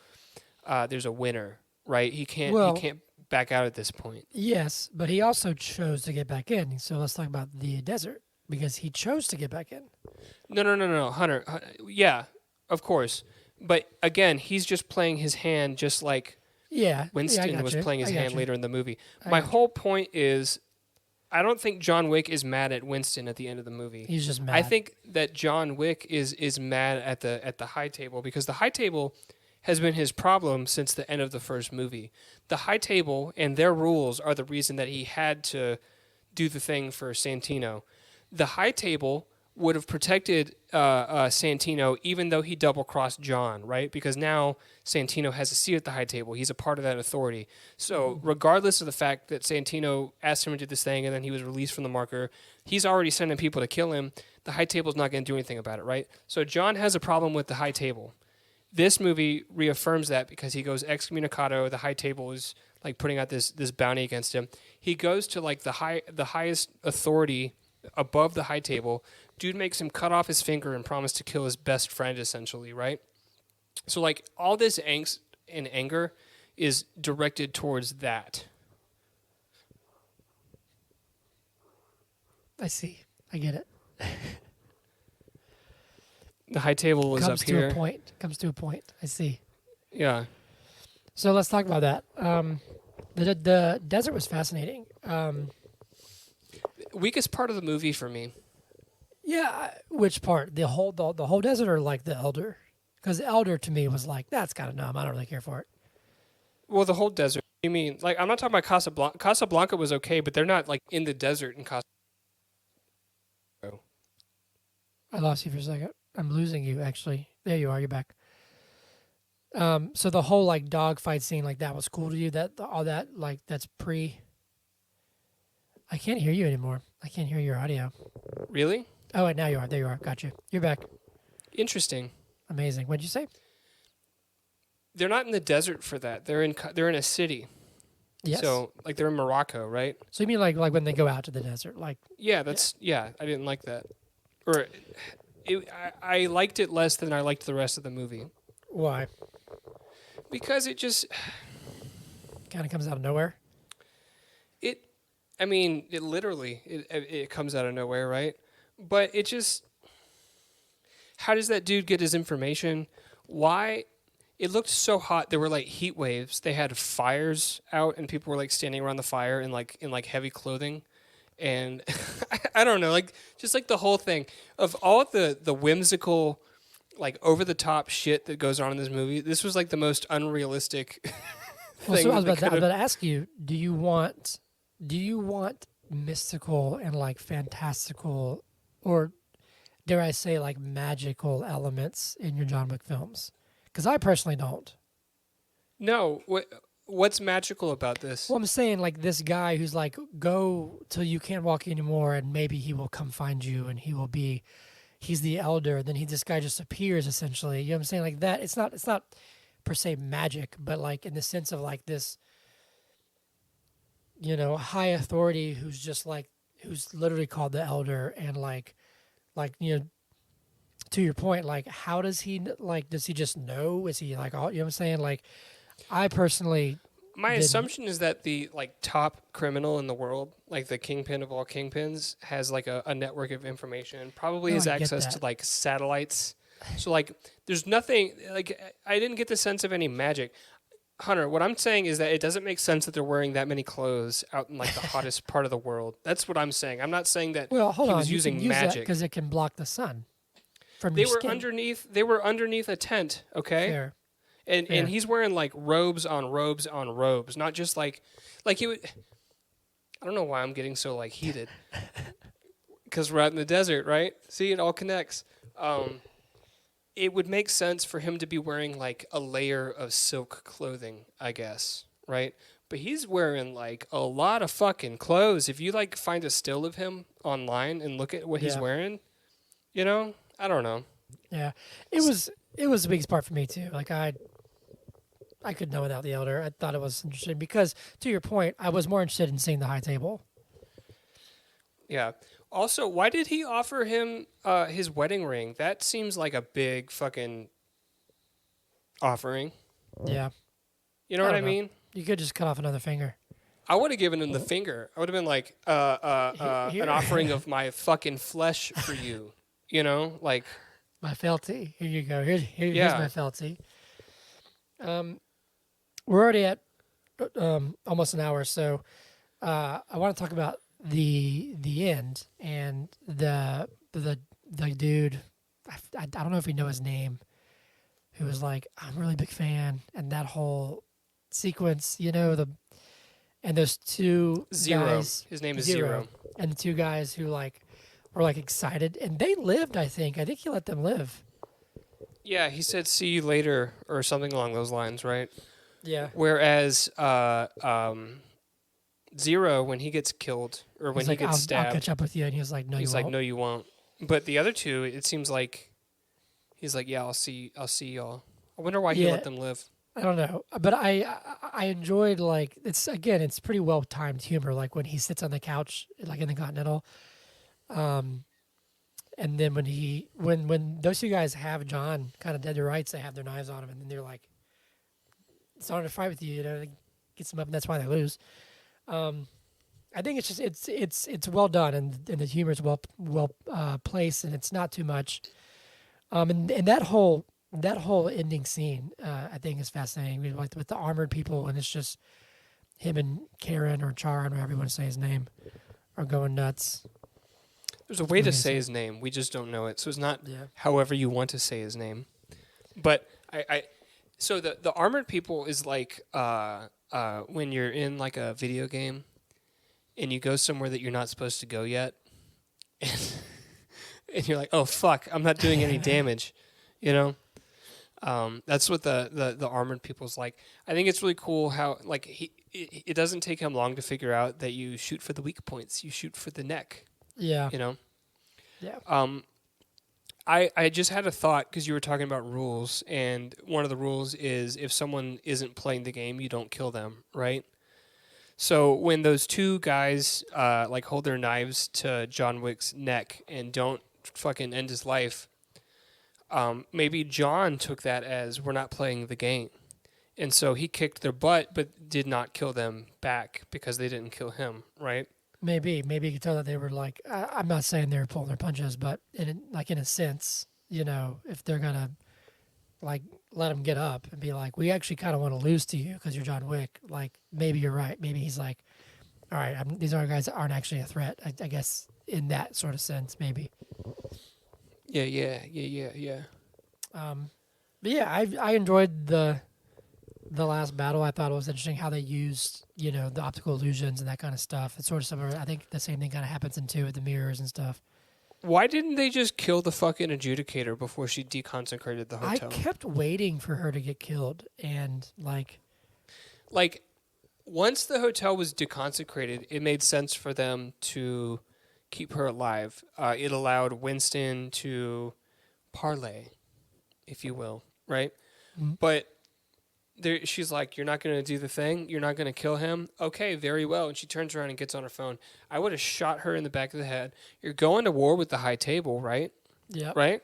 A: there's a winner, right? He can't back out at this point.
B: Yes, but he also chose to get back in. So let's talk about the desert, because he chose to get back in.
A: No, Hunter. Yeah, of course. But again, he's just playing his hand just like Winston was playing his hand later in the movie. My whole point is, I don't think John Wick is mad at Winston at the end of the movie.
B: He's just mad.
A: I think that John Wick is mad at the high table, because the high table has been his problem since the end of the first movie. The high table and their rules are the reason that he had to do the thing for Santino. The high table would have protected Santino even though he double-crossed John, right? Because now Santino has a seat at the high table. He's a part of that authority. So regardless of the fact that Santino asked him to do this thing and then he was released from the marker, he's already sending people to kill him. The high table's not going to do anything about it, right? So John has a problem with the high table. This movie reaffirms that because he goes excommunicado. The high table is like putting out this bounty against him. He goes to like the highest authority above the high table. Dude makes him cut off his finger and promise to kill his best friend, essentially, right? So like all this angst and anger is directed towards that.
B: I see. I get it.
A: The high table is up here.
B: Comes to a point. I see.
A: Yeah.
B: So let's talk about that. The desert was fascinating.
A: Weakest part of the movie for me.
B: Yeah, which part? The whole desert, or like the Elder? Because the Elder to me was like, that's kind of numb. I don't really care for it.
A: Well, the whole desert. You mean, like, I'm not talking about Casablanca. Casablanca was okay, but they're not like in the desert in Casablanca.
B: I lost you for a second. I'm losing you, actually. There you are. You're back. So the whole like dogfight scene, like that was cool to you. That all that like that's pre. I can't hear you anymore. I can't hear your audio.
A: Really?
B: Oh, wait, now you are. There you are. Got you. You're back.
A: Interesting.
B: Amazing. What'd you say?
A: They're not in the desert for that. They're in a city.
B: Yes.
A: So like they're in Morocco, right?
B: So you mean like when they go out to the desert, like?
A: Yeah, yeah. I didn't like that. Or, I liked it less than I liked the rest of the movie.
B: Why?
A: Because it just
B: kind of comes out of nowhere.
A: It literally it comes out of nowhere, right? But it just, how does that dude get his information? Why? It looked so hot. There were like heat waves. They had fires out, and people were like standing around the fire in heavy clothing, and I don't know, like just like the whole thing of all the whimsical, like over the top shit that goes on in this movie. This was like the most unrealistic thing.
B: Well, so I was about to ask you, do you want mystical and like fantastical, or dare I say, like magical elements in your John Wick films? Because I personally don't.
A: No, what's magical about this?
B: Well, I'm saying like this guy who's like, go till you can't walk anymore, and maybe he will come find you, and he's the elder. Then this guy just appears essentially. You know what I'm saying? Like that. It's not per se magic, but like in the sense of like this, high authority who's literally called the elder, and to your point, like how does he does he just know? Is he like all, you know what I'm saying? Like I personally,
A: My
B: didn't.
A: assumption is that the like top criminal in the world, like the kingpin of all kingpins, has like a network of information. Probably
B: No,
A: has
B: I get
A: access to
B: that.
A: like satellites. So like, there's nothing like I didn't get the sense of any magic. Hunter, what I'm saying is that it doesn't make sense that they're wearing that many clothes out in like the hottest part of the world. That's what I'm saying. I'm not saying that
B: Well, hold
A: he
B: on.
A: was
B: You
A: using
B: can use that
A: magic.
B: because it can block the sun from
A: They
B: your
A: were
B: skin.
A: underneath. They were underneath a tent. Okay.
B: Fair.
A: And
B: Fair.
A: he's wearing like robes on robes on robes, not just like he would. I don't know why I'm getting so like heated, because we're out in the desert, right? See, it all connects. It would make sense for him to be wearing like a layer of silk clothing, I guess, right? But he's wearing like a lot of fucking clothes. If you like find a still of him online and look at what he's
B: Yeah.
A: wearing, I don't know.
B: Yeah, it was the biggest part for me too. Like I could know without the elder. I thought it was interesting because, to your point, I was more interested in seeing the high table.
A: Yeah. Also, why did he offer him his wedding ring? That seems like a big fucking offering.
B: Yeah,
A: You know what I
B: don't know.
A: mean?
B: You could just cut off another finger.
A: I would have given him the finger. I would have been like,
B: Here.
A: an offering of my fucking flesh for you. Like,
B: My felty. Here you go. Here's
A: Yeah.
B: my felty. We're already at almost an hour, so I want to talk about the end and the dude. I don't know if we know his name. Who was like, I'm a really big fan, and that whole sequence, and those two
A: Zero.
B: guys,
A: His name is Zero.
B: and the two guys who were like excited, and they lived. I think he let them live.
A: Yeah, he said, "See you later," or something along those lines, right?
B: Yeah.
A: Whereas Zero, when he gets killed or when
B: He's
A: he
B: like,
A: gets
B: I'll
A: stabbed,
B: catch up with you, and he was like, no,
A: he's
B: you
A: like,
B: won't.
A: "No, you won't." But the other two, it seems like he's like, "Yeah, I'll see y'all." I wonder why he
B: Yeah.
A: let them live.
B: I don't know, but I enjoyed it's pretty well timed humor, like when he sits on the couch like in the Continental, and then when those two guys have John kind of dead to rights, they have their knives on him, and then they're like starting to fight with you, they gets them up, and that's why they lose. I think it's just it's well done, and the humor is well placed, and it's not too much. And that whole ending scene, I think is fascinating with the armored people, and it's just him and Karen or Charon, or however you want to say his name, are going nuts.
A: There's a way to
B: Amazing.
A: say his name. We just don't know it. So it's not
B: Yeah.
A: however you want to say his name. But so the armored people is like when you're in like a video game and you go somewhere that you're not supposed to go yet, and you're like, oh fuck, I'm not doing any damage, That's what the armored people's like. I think it's really cool how like it doesn't take him long to figure out that you shoot for the weak points, you shoot for the neck.
B: Yeah.
A: Yeah. I just had a thought because you were talking about rules, and one of the rules is if someone isn't playing the game, you don't kill them, right? So when those two guys hold their knives to John Wick's neck and don't fucking end his life, maybe John took that as we're not playing the game, and so he kicked their butt but did not kill them back because they didn't kill him, right?
B: Maybe you could tell that they were like, I'm not saying they were pulling their punches, but in a sense, if they're gonna like let him get up and be like, we actually kind of want to lose to you because you're John Wick. Like maybe you're right. Maybe he's like, all right, these other guys aren't actually a threat. I guess in that sort of sense, maybe.
A: Yeah.
B: But yeah, I enjoyed the last battle. I thought it was interesting how they used, the optical illusions and that kind of stuff. It's sort of similar. I think the same thing kind of happens in 2 with the mirrors and stuff.
A: Why didn't they just kill the fucking adjudicator before she deconsecrated the hotel?
B: I kept waiting for her to get killed, and
A: Like, once the hotel was deconsecrated, it made sense for them to keep her alive. It allowed Winston to parlay, if you will, right?
B: Mhm.
A: But she's like, you're not going to do the thing? You're not going to kill him? Okay, very well. And she turns around and gets on her phone. I would have shot her in the back of the head. You're going to war with the high table, right?
B: yeah,
A: Right?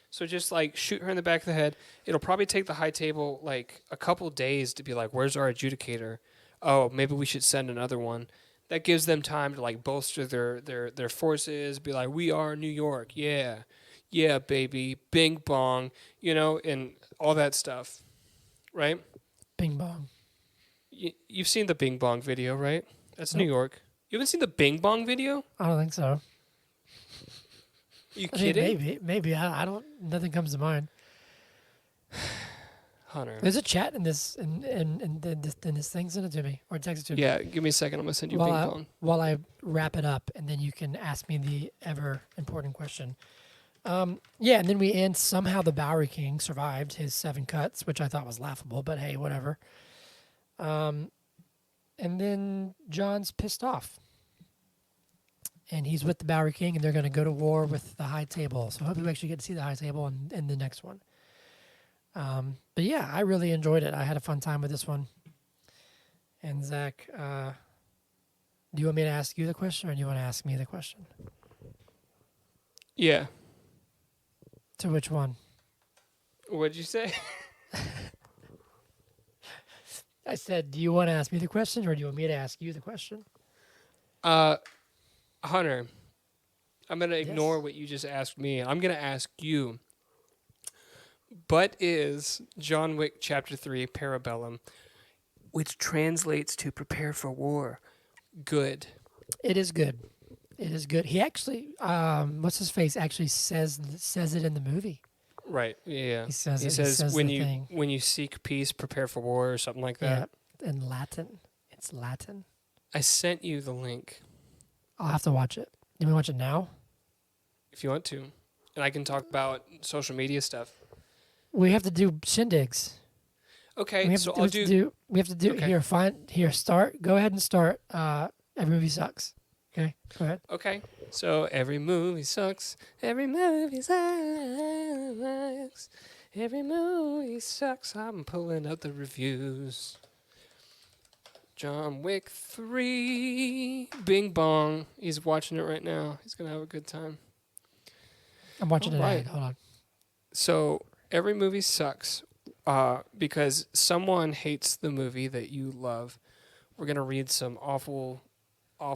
A: So just like shoot her in the back of the head. It'll probably take the high table like a couple days to be like, where's our adjudicator? Oh, maybe we should send another one. That gives them time to like bolster their forces, be like, we are New York. Yeah. Yeah, baby. Bing bong, and all that stuff. Right?
B: Bing bong.
A: You've seen the Bing Bong video, right? That's New
B: Nope.
A: York. You haven't seen the Bing Bong video?
B: I don't think so.
A: You
B: I mean,
A: kidding?
B: maybe. I don't. Nothing comes to mind.
A: Hunter.
B: There's a chat in this in this thing. Send it to me or text it to me.
A: Yeah, give me a second. I'm going to send you Bing Bong.
B: While I wrap it up, and then you can ask me the ever important question. Yeah, and then we end. Somehow the Bowery King survived his 7 cuts, which I thought was laughable, but hey, whatever. And then John's pissed off. And he's with the Bowery King, and they're going to go to war with the High Table. So I hope you actually get to see the High Table in the next one. But yeah, I really enjoyed it. I had a fun time with this one. And Zach, do you want me to ask you the question, or do you want to ask me the question?
A: Yeah.
B: To which one?
A: What'd you say?
B: I said, do you want to ask me the question, or do you want me to ask you the question?
A: Hunter, I'm going to ignore what you just asked me. I'm going to ask you, but is John Wick Chapter 3 Parabellum, which translates to prepare for war, good?
B: It is good. It is good. He actually, what's his face, actually says it in the movie.
A: Right. Yeah.
B: He says
A: He
B: it.
A: says
B: the
A: when
B: thing.
A: you seek peace, prepare for war, or something like that.
B: Yeah, in Latin. It's Latin.
A: I sent you the link
B: I'll have to watch it. You want to watch it now?
A: if you want to, and I can talk about social media stuff.
B: We have to do shindigs.
A: Okay,
B: We have
A: so
B: to,
A: I'll
B: we have to do. We have to do
A: Okay.
B: here. Start. Go ahead and start. Every movie sucks. Okay. Go ahead.
A: Okay, so every movie sucks. Every movie sucks. Every movie sucks. I'm pulling up the reviews. John Wick 3. Bing bong. He's watching it right now. He's going to have a good time.
B: I'm watching it.
A: Alright.
B: Hold on.
A: So every movie sucks because someone hates the movie that you love. We're going to read some awful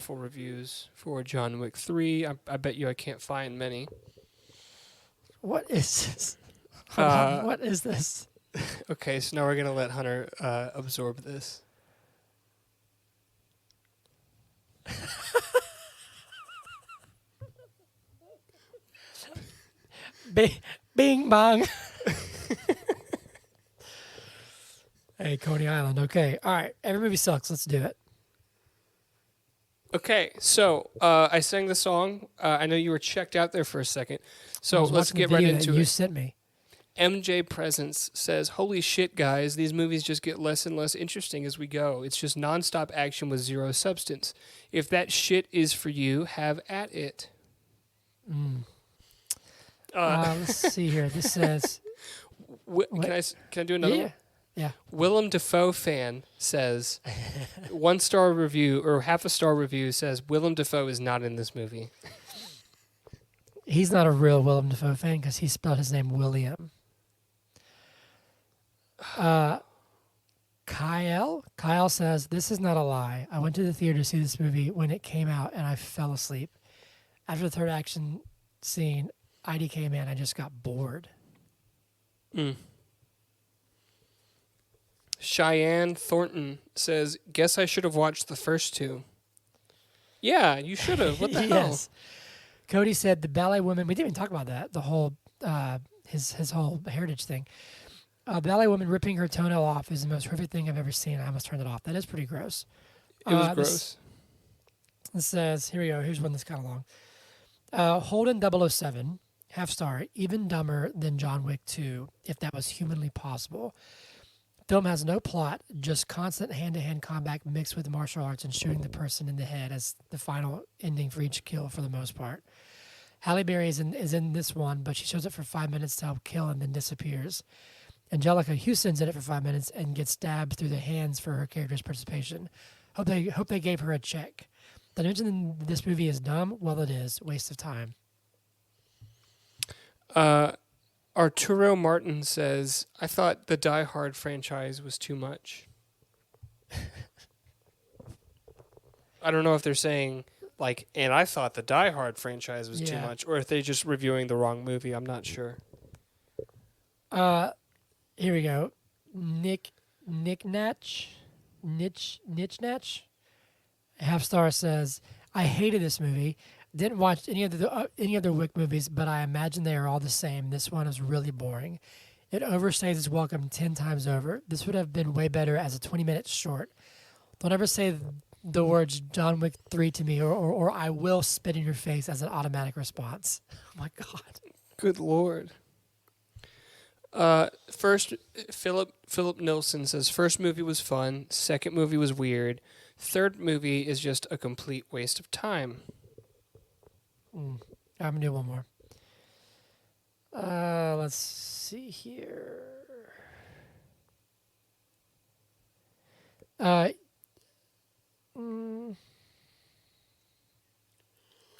A: reviews for John Wick 3. I bet you I can't find many.
B: What is this? Hold on. What is this?
A: Okay, so now we're going to let Hunter absorb this.
B: Bing bong. Hey, Coney Island. Okay. All right. Every movie sucks. Let's do it.
A: Okay, so I sang the song. I know you were checked out there for a second.
B: I
A: So
B: was
A: let's
B: watching the
A: get right
B: video
A: into
B: that you
A: it.
B: sent me.
A: MJ Presence says, "Holy shit, guys! These movies just get less and less interesting as we go. It's just nonstop action with zero substance. If that shit is for you, have at it."
B: Let's see here. This says,
A: Can I do another
B: yeah,
A: one?
B: yeah.
A: Willem Dafoe fan says, 1-star review or half a star review says Willem Dafoe is not in this movie.
B: He's not a real Willem Dafoe fan because he spelled his name William. Kyle says, this is not a lie. I went to the theater to see this movie when it came out and I fell asleep. After the third action scene, IDK man, I just got bored.
A: Cheyenne Thornton says, "Guess I should have watched the first two." Yeah, you should have. What the hell?
B: Yes. Cody said the ballet woman, we didn't even talk about that, the whole, his whole heritage thing. Ballet woman ripping her toenail off is the most horrific thing I've ever seen. I almost turned it off. That is pretty gross.
A: It was gross.
B: This says, here we go. Here's one that's kind of long. Holden 007, half star, even dumber than John Wick 2, if that was humanly possible. Film has no plot, just constant hand-to-hand combat mixed with martial arts and shooting the person in the head as the final ending for each kill for the most part. Halle Berry is in this one, but she shows up for 5 minutes to help kill and then disappears. Angelica Houston's in it for 5 minutes and gets stabbed through the hands for her character's participation. Hope they gave her a check. The news in this movie is dumb. Well, it is. Waste of time.
A: Arturo Martin says, I thought the Die Hard franchise was too much. I don't know if they're saying, like, and I thought the Die Hard franchise was too much, or if they're just reviewing the wrong movie. I'm not sure.
B: Here we go. Nick Natch, half star says, I hated this movie. Didn't watch any other Wick movies, but I imagine they are all the same. This one is really boring. It overstays its welcome 10 times over. This would have been way better as a 20-minute short. Don't ever say the words John Wick 3 to me, or I will spit in your face as an automatic response. Oh my God.
A: Good Lord. First, Philip Nilsson says, first movie was fun. Second movie was weird. Third movie is just a complete waste of time.
B: I'm going to do one more. Let's see here. I'll do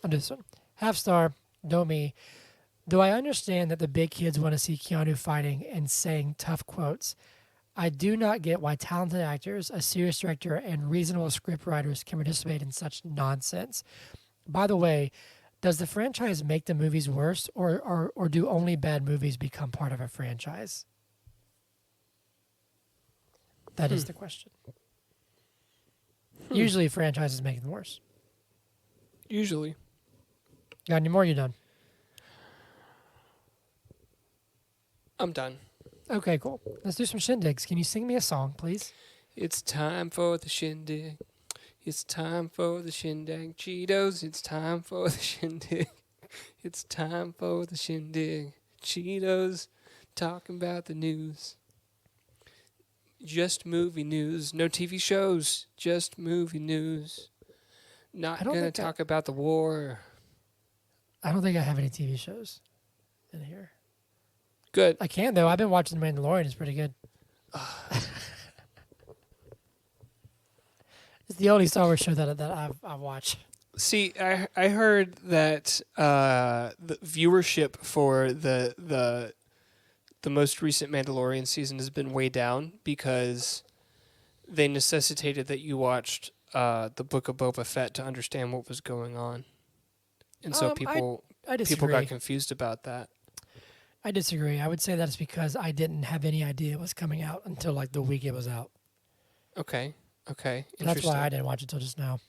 B: this one. Half star, Domi. Though I understand that the big kids want to see Keanu fighting and saying tough quotes, I do not get why talented actors, a serious director, and reasonable script writers can participate in such nonsense. By the way, does the franchise make the movies worse, or do only bad movies become part of a franchise? That is the question. Usually franchises make them worse.
A: Usually.
B: Got any more? You done?
A: I'm done.
B: Okay, cool. Let's do some shindigs. Can you sing me a song, please?
A: It's time for the shindig. It's time for the shindig. Cheetos, it's time for the shindig. It's time for the shindig. Cheetos, talking about the news. Just movie news. No TV shows. Just movie news. Not going to talk about the war.
B: I don't think I have any TV shows in here.
A: Good.
B: I can, though. I've been watching The Mandalorian. It's pretty good. It's the only Star Wars show that I've watched.
A: See, I heard that the viewership for the most recent Mandalorian season has been way down because they necessitated that you watched the Book of Boba Fett to understand what was going on, and so people got confused about that.
B: I disagree. I would say that's because I didn't have any idea it was coming out until like the week it was out.
A: Okay.
B: That's why I didn't watch it till just now.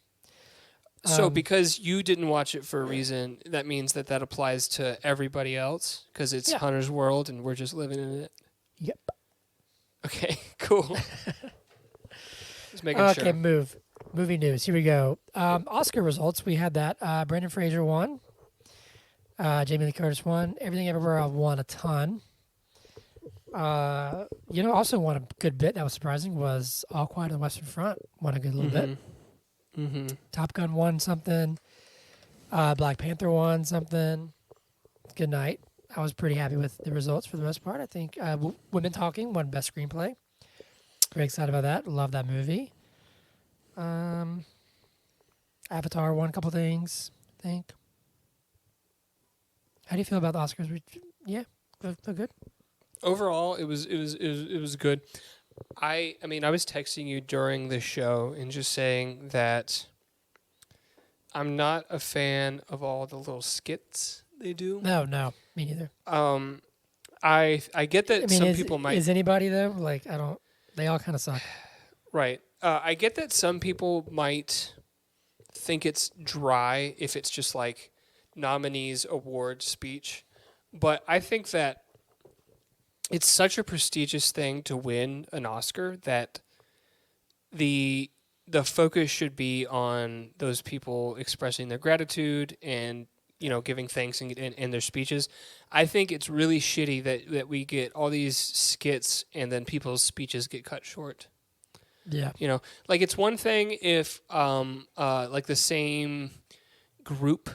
A: So because you didn't watch it for a reason, that means that applies to everybody else because it's Hunter's world and we're just living in it?
B: Yep.
A: Okay, cool. Just making sure.
B: Okay, movie news. Here we go. Oscar results. We had that. Brendan Fraser won. Jamie Lee Curtis won. Everything Everywhere won a ton. Also won a good bit. That was surprising. Was All Quiet on the Western Front won a good little bit.
A: Mm-hmm.
B: Top Gun won something. Black Panther won something. Good night. I was pretty happy with the results for the most part. I think Women Talking won Best Screenplay. Very excited about that. Love that movie. Avatar won a couple things, I think. How do you feel about the Oscars? Yeah, feel good.
A: Overall, it was good. I mean, I was texting you during the show and just saying that I'm not a fan of all the little skits they do.
B: No, me neither.
A: I get that some people might.
B: Is anybody though? Like, I don't. They all kind of suck.
A: Right. I get that some people might think it's dry if it's just like nominees award speech, but I think that it's such a prestigious thing to win an Oscar that the focus should be on those people expressing their gratitude and giving thanks in their speeches. I think it's really shitty that we get all these skits and then people's speeches get cut short.
B: Yeah.
A: Like it's one thing if like the same group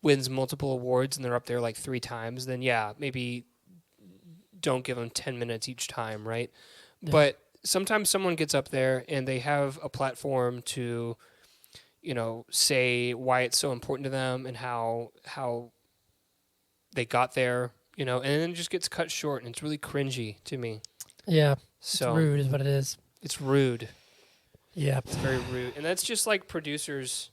A: wins multiple awards and they're up there like 3 times, then yeah, maybe don't give them 10 minutes each time, right? Yeah. But sometimes someone gets up there and they have a platform to, say why it's so important to them and how they got there, and then it just gets cut short and it's really cringy to me.
B: Yeah.
A: So
B: it's rude is what it is.
A: It's rude.
B: Yeah.
A: It's very rude. And that's just like producers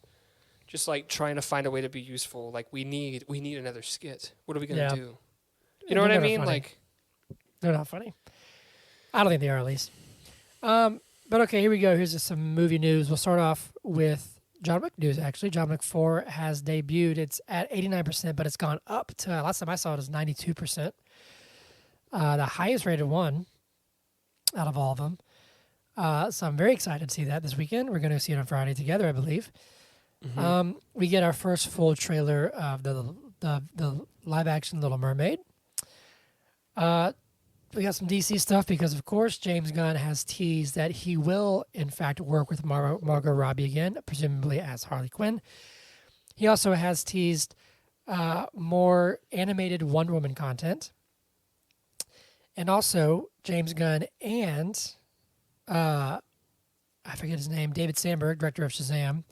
A: just like trying to find a way to be useful. Like we need another skit. What are we going to do? You know what I mean? Like
B: they're not funny. I don't think they are, at least. But okay, here we go. Here's just some movie news. We'll start off with John Wick news, actually. John Wick 4 has debuted. It's at 89%, but it's gone up to, last time I saw it, was 92%. The highest rated one out of all of them. So I'm very excited to see that this weekend. We're going to see it on Friday together, I believe. Mm-hmm. We get our first full trailer of the live-action Little Mermaid. We got some DC stuff because, of course, James Gunn has teased that he will, in fact, work with Margot Robbie again, presumably as Harley Quinn. He also has teased more animated Wonder Woman content. And also, James Gunn and, I forget his name, David Sandberg, director of Shazam,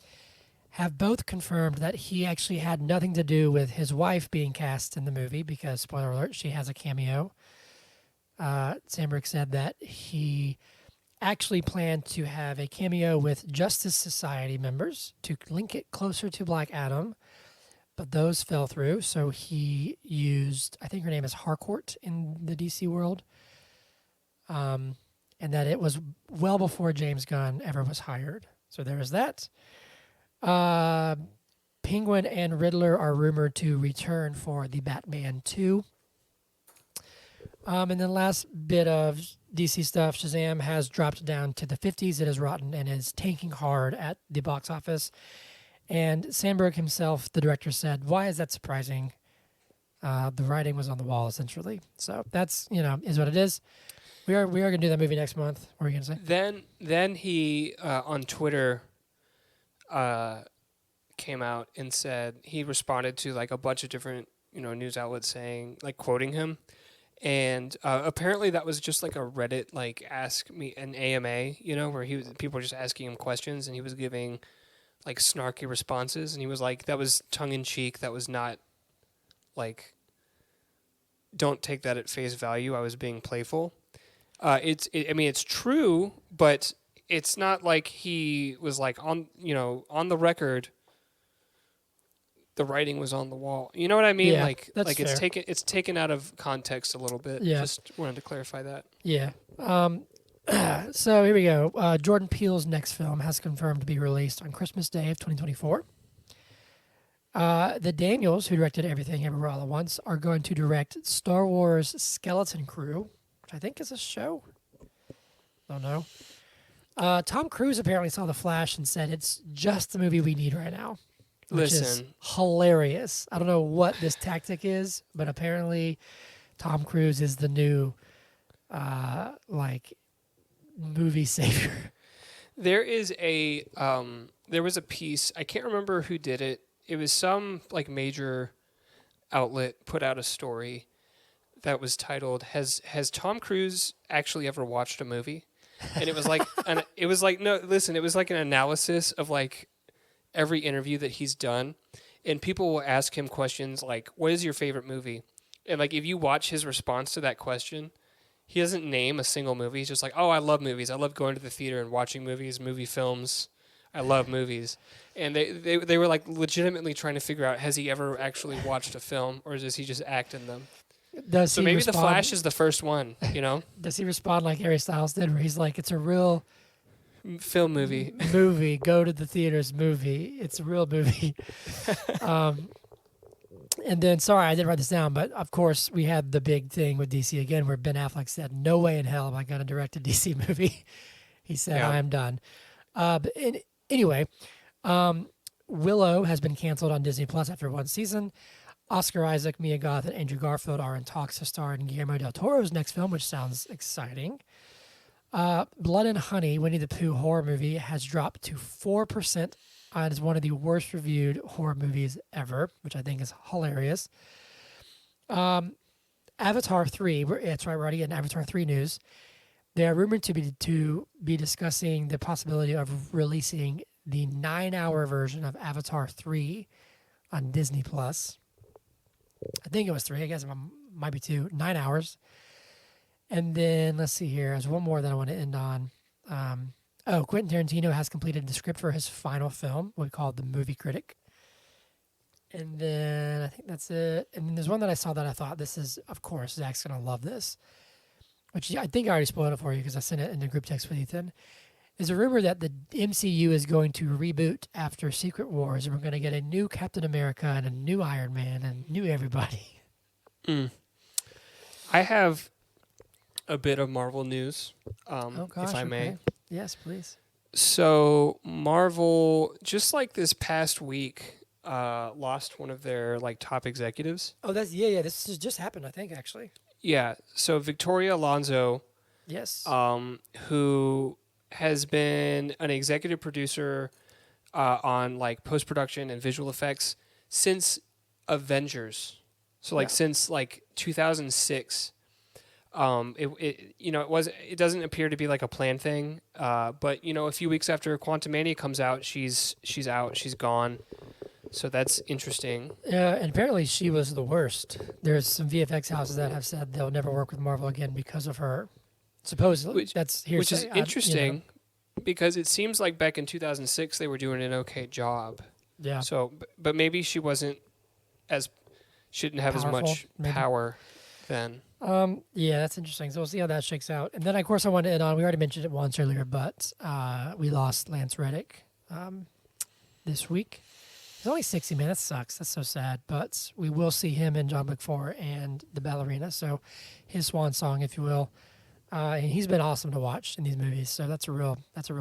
B: have both confirmed that he actually had nothing to do with his wife being cast in the movie because, spoiler alert, she has a cameo. Sandberg said that he actually planned to have a cameo with Justice Society members to link it closer to Black Adam, but those fell through. So he used, I think her name is Harcourt in the DC world, and that it was well before James Gunn ever was hired. So there is that. Penguin and Riddler are rumored to return for the Batman 2. And then last bit of DC stuff, Shazam has dropped down to the 50s. It is rotten and is tanking hard at the box office. And Sandberg himself, the director, said, "Why is that surprising? The writing was on the wall, essentially." So that's, is what it is. We are going to do that movie next month. What were you going to
A: say? Then he, on Twitter, came out and said, he responded to like a bunch of different, news outlets saying, like quoting him. And apparently that was just like a Reddit, like ask me an AMA, where people were just asking him questions and he was giving like snarky responses. And he was like, that was tongue in cheek. That was not like, don't take that at face value. I was being playful. It's true, but it's not like he was like on the record. The writing was on the wall. You know what I mean?
B: Yeah,
A: like fair. It's taken out of context a little bit.
B: Yeah.
A: Just wanted to clarify that.
B: Yeah. So here we go. Jordan Peele's next film has confirmed to be released on Christmas Day of 2024. The Daniels, who directed Everything Everywhere All at Once, are going to direct Star Wars Skeleton Crew, which I think is a show. Don't know. Tom Cruise apparently saw The Flash and said it's just the movie we need right now. Which is hilarious. I don't know what this tactic is, but apparently Tom Cruise is the new movie savior.
A: There was a piece, I can't remember who did it. It was some like major outlet put out a story that was titled Has Tom Cruise actually ever watched a movie? And it was like it was like an analysis of like every interview that he's done, and people will ask him questions like, what is your favorite movie? And like if you watch his response to that question, he doesn't name a single movie. He's just like, oh, I love movies. I love going to the theater and watching movies, movie films. I love movies. And they were like legitimately trying to figure out, has he ever actually watched a film, or does he just act in them? So maybe The Flash is the first one,
B: Does he respond like Harry Styles did, where he's like, it's a real
A: film movie.
B: Go to the theaters movie. It's a real movie. And then, sorry, I didn't write this down, but of course we had the big thing with DC again where Ben Affleck said, no way in hell am I going to direct a DC movie. He said, I am done. Anyway, Willow has been canceled on Disney Plus after one season. Oscar Isaac, Mia Goth, and Andrew Garfield are in talks to star in Guillermo del Toro's next film, which sounds exciting. Blood and Honey, Winnie the Pooh horror movie, has dropped to 4% as one of the worst reviewed horror movies ever, which I think is hilarious. Avatar 3, it's right, we're already in Avatar 3 news. They are rumored to be discussing the possibility of releasing the 9-hour version of Avatar 3 on Disney Plus. I think it was 3. I guess it might be 2. 9 hours. And then let's see here. There's one more that I want to end on. Quentin Tarantino has completed the script for his final film, we call The Movie Critic. And then I think that's it. And then there's one that I saw that I thought, this is, of course, Zach's going to love this, which I think I already spoiled it for you because I sent it in the group text with Ethan. There's a rumor that the MCU is going to reboot after Secret Wars, and we're going to get a new Captain America and a new Iron Man and new everybody.
A: I have a bit of Marvel news, if I may.
B: Okay. Yes, please.
A: So Marvel, just like this past week, lost one of their top executives.
B: Oh, that's yeah. This has just happened, I think, actually.
A: Yeah. So Victoria Alonso,
B: Yes.
A: who has been an executive producer on post production and visual effects since Avengers. So since 2006. It doesn't appear to be a planned thing. But a few weeks after Quantumania comes out, she's out, she's gone. So that's interesting.
B: Yeah, and apparently she was the worst. There's some VFX houses that have said they'll never work with Marvel again because of her. Supposedly, which
A: is interesting because it seems like back in 2006 they were doing an okay job.
B: Yeah.
A: So, but maybe she shouldn't have
B: Powerful,
A: as much power then.
B: Yeah, that's interesting. So we'll see how that shakes out. And then, of course, I wanted to end on, we already mentioned it once earlier, but we lost Lance Reddick this week. It's only 60 minutes. Sucks. That's so sad. But we will see him in John Wick 4 and The Ballerina. So his swan song, if you will. And he's been awesome to watch in these movies. So that's a real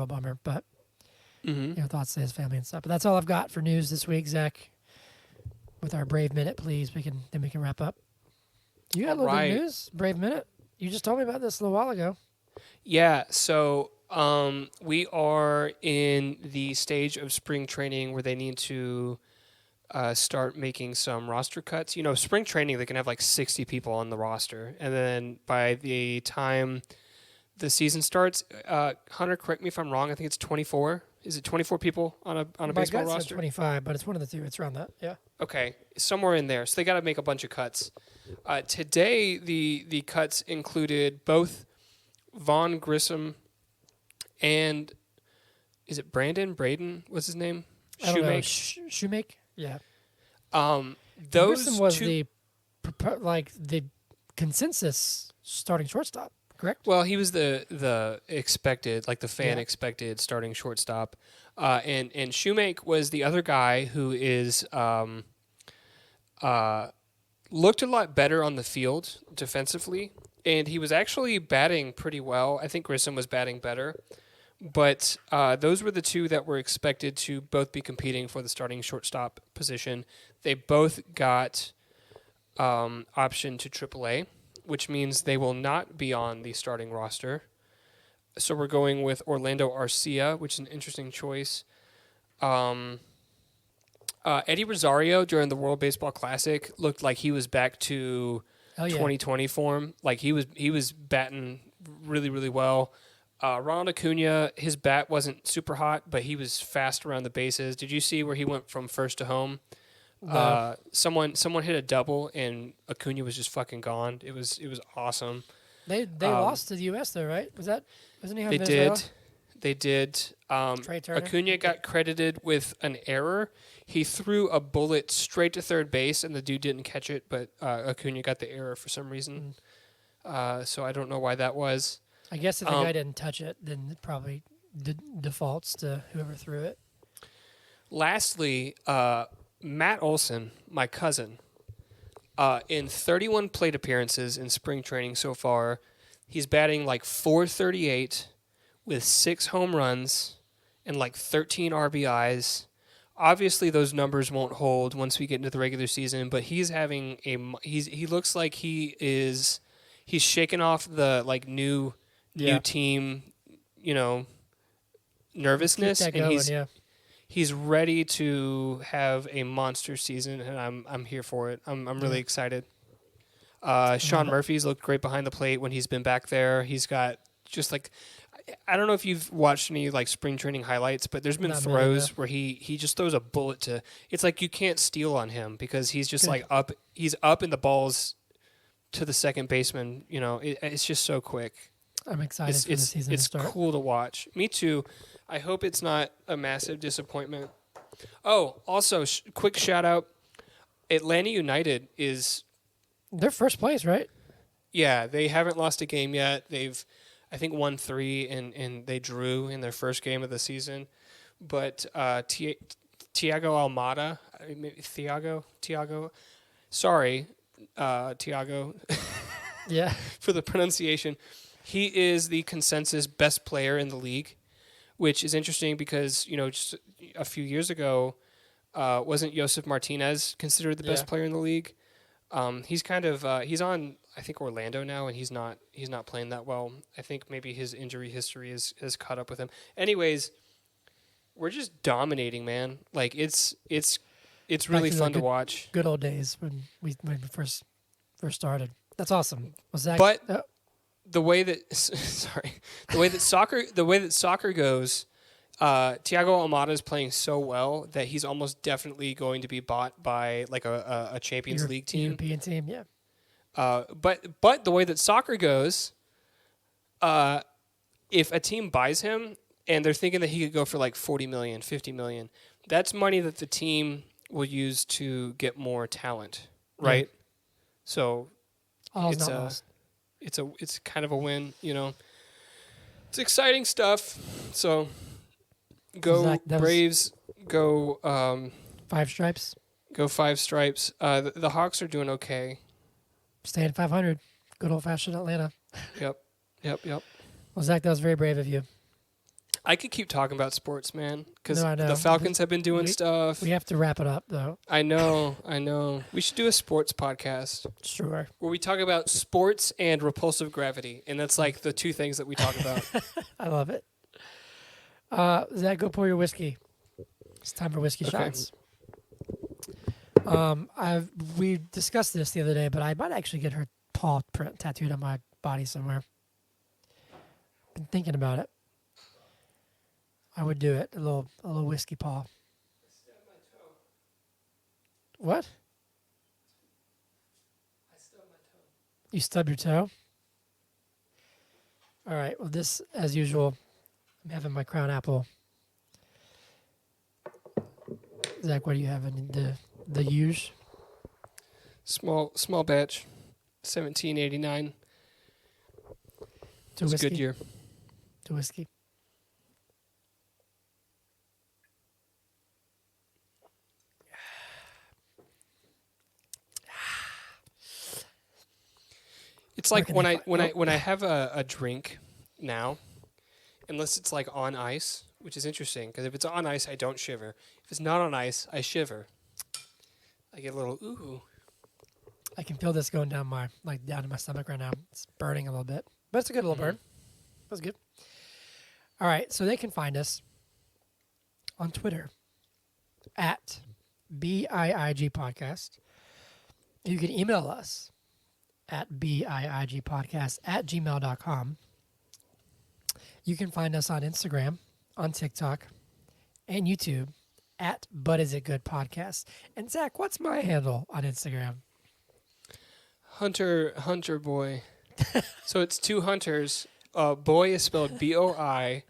B: bummer. But thoughts to his family and stuff. But that's all I've got for news this week, Zach. With our Brave Minute, please, we can wrap up. You got a little bit of news, Brave Minute. You just told me about this a little while ago.
A: Yeah, so we are in the stage of spring training where they need to start making some roster cuts. Spring training, they can have 60 people on the roster. And then by the time the season starts, Hunter, correct me if I'm wrong, I think it's 24. Is it 24 people on a baseball roster?
B: Said 25, but it's one of the two. It's around that, yeah.
A: Okay, somewhere in there. So they got to make a bunch of cuts. Today, the cuts included both Vaughn Grissom and is it Braden? What's his name?
B: Shoemake? Yeah.
A: Those
B: Grissom was the consensus starting shortstop, correct?
A: Well, he was the expected, the fan expected starting shortstop. And Shoemake was the other guy who is looked a lot better on the field defensively, and he was actually batting pretty well. I think Grissom was batting better. But those were the two that were expected to both be competing for the starting shortstop position. They both got option to AAA, which means they will not be on the starting roster. So we're going with Orlando Arcia, which is an interesting choice. Eddie Rosario during the World Baseball Classic looked like he was back to 2020 form. He was batting really, really well. Ronald Acuna, his bat wasn't super hot, but he was fast around the bases. Did you see where he went from first to home? No. Someone hit a double, and Acuna was just fucking gone. It was awesome.
B: They lost to the U.S. though, right? Wasn't he on Venezuela?
A: They did. Acuna got credited with an error. He threw a bullet straight to third base, and the dude didn't catch it, but Acuna got the error for some reason. So I don't know why that was.
B: I guess if the guy didn't touch it, then it probably defaults to whoever threw it.
A: Lastly, Matt Olson, my cousin, in 31 plate appearances in spring training so far, he's batting .438 with 6 home runs and 13 RBIs. obviously those numbers won't hold once we get into the regular season, but he looks like he's shaking off the like new team, nervousness,
B: Keep that
A: and
B: going,
A: he's ready to have a monster season, and I'm here for it. I'm really excited. Sean Murphy's looked great behind the plate when he's been back there. He's got just like, I don't know if you've watched any like spring training highlights, but there's been throws where he just throws a bullet to. It's like you can't steal on him because he's just like up. He's up in the balls to the second baseman. It's just so quick.
B: I'm excited for the season to start.
A: It's cool to watch. Me too. I hope it's not a massive disappointment. Oh, also, quick shout out. Atlanta United is...
B: They're first place, right?
A: Yeah, they haven't lost a game yet. They've, I think, won 3, and they drew in their first game of the season. But Thiago Almada... Thiago... Sorry, Thiago.
B: Yeah.
A: For the pronunciation. He is the consensus best player in the league, which is interesting because, just a few years ago, wasn't Josef Martinez considered the best player in the league? He's kind of he's on, I think, Orlando now, and he's not playing that well. I think maybe his injury history has caught up with him. Anyways, we're just dominating, man. Like it's really fun to watch.
B: Good old days when we first started. That's awesome. Was that?
A: But the way that soccer goes, Thiago Almada is playing so well that he's almost definitely going to be bought by like a Champions League team.
B: European team, yeah.
A: But the way that soccer goes, if a team buys him and they're thinking that he could go for like 40 million, 50 million, that's money that the team will use to get more talent, right? Yeah. So it's kind of a win, It's exciting stuff. So go
B: Zach,
A: Braves, go
B: 5 stripes.
A: Go 5 stripes. The Hawks are doing okay.
B: Stay at 500. Good old-fashioned Atlanta.
A: Yep.
B: Well, Zach, that was very brave of you.
A: I could keep talking about sports, man, because
B: No,
A: the Falcons have been doing stuff.
B: We have to wrap it up, though.
A: I know. We should do a sports podcast.
B: Sure.
A: Where we talk about sports and repulsive gravity, and that's like the 2 things that we talk about.
B: I love it. Zach, go pour your whiskey. It's time for whiskey shots. We discussed this the other day, but I might actually get her paw print tattooed on my body somewhere. Been thinking about it. I would do it. A little whiskey paw.
A: I stubbed my toe.
B: What?
A: I stubbed my toe.
B: You stubbed your toe? All right. Well, this, as usual, I'm having my Crown Apple. Zach, what do you have in the huge?
A: Small batch, 1789.
B: To
A: it's
B: whiskey.
A: A good year.
B: To whiskey.
A: It's like when I have a drink now, unless it's like on ice, which is interesting because if it's on ice, I don't shiver. If it's not on ice, I shiver. I get a little ooh.
B: I can feel this going down to my stomach right now. It's burning a little bit, but it's a good little burn. That's good. All right, so they can find us on Twitter at BIIG Podcast. You can email us at biigpodcast@gmail.com. You can find us on Instagram, on TikTok, and YouTube at But Is It Good Podcast. And Zach, what's my handle on Instagram?
A: Hunter boy. So it's 2 hunters. Boy is spelled BOI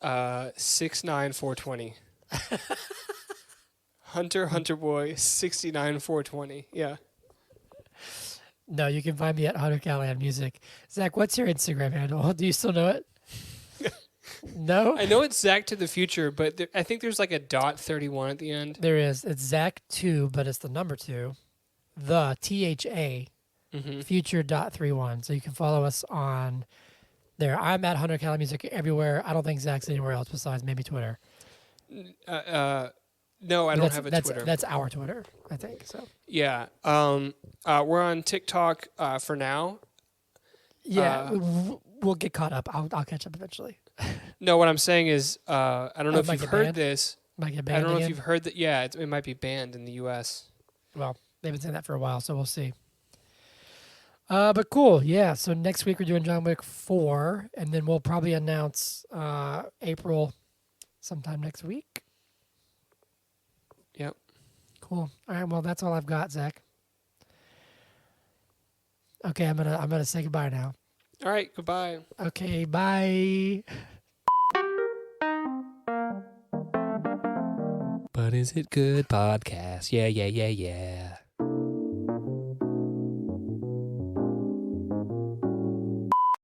A: 69420. Hunter boy 69420. Yeah.
B: No, you can find me at Hunter Callahan Music. Zach, what's your Instagram handle? Do you still know it? No?
A: I know it's Zach to the future, but I think there's like a .31 at the end.
B: There is. It's Zach2, but it's the number 2. The THA future.31. So you can follow us on there. I'm at Hunter Callahan Music everywhere. I don't think Zach's anywhere else besides maybe Twitter.
A: No, I don't have a Twitter.
B: That's our Twitter, I think. So
A: Yeah. We're on TikTok for now.
B: yeah, we'll get caught up. I'll catch up eventually.
A: No, what I'm saying is, I don't know if you've heard
B: banned?
A: this.
B: Might get
A: I
B: banned
A: don't know
B: again.
A: if you've heard that. Yeah, it might be banned in the U.S.
B: Well, they've been saying that for a while, so we'll see. But cool, yeah. So next week we're doing John Wick 4, and then we'll probably announce April sometime next week.
A: Yep.
B: Cool. All right. Well, that's all I've got, Zach. Okay, I'm gonna say goodbye now.
A: All right. Goodbye.
B: Okay. Bye.
A: But is it good podcast? Yeah.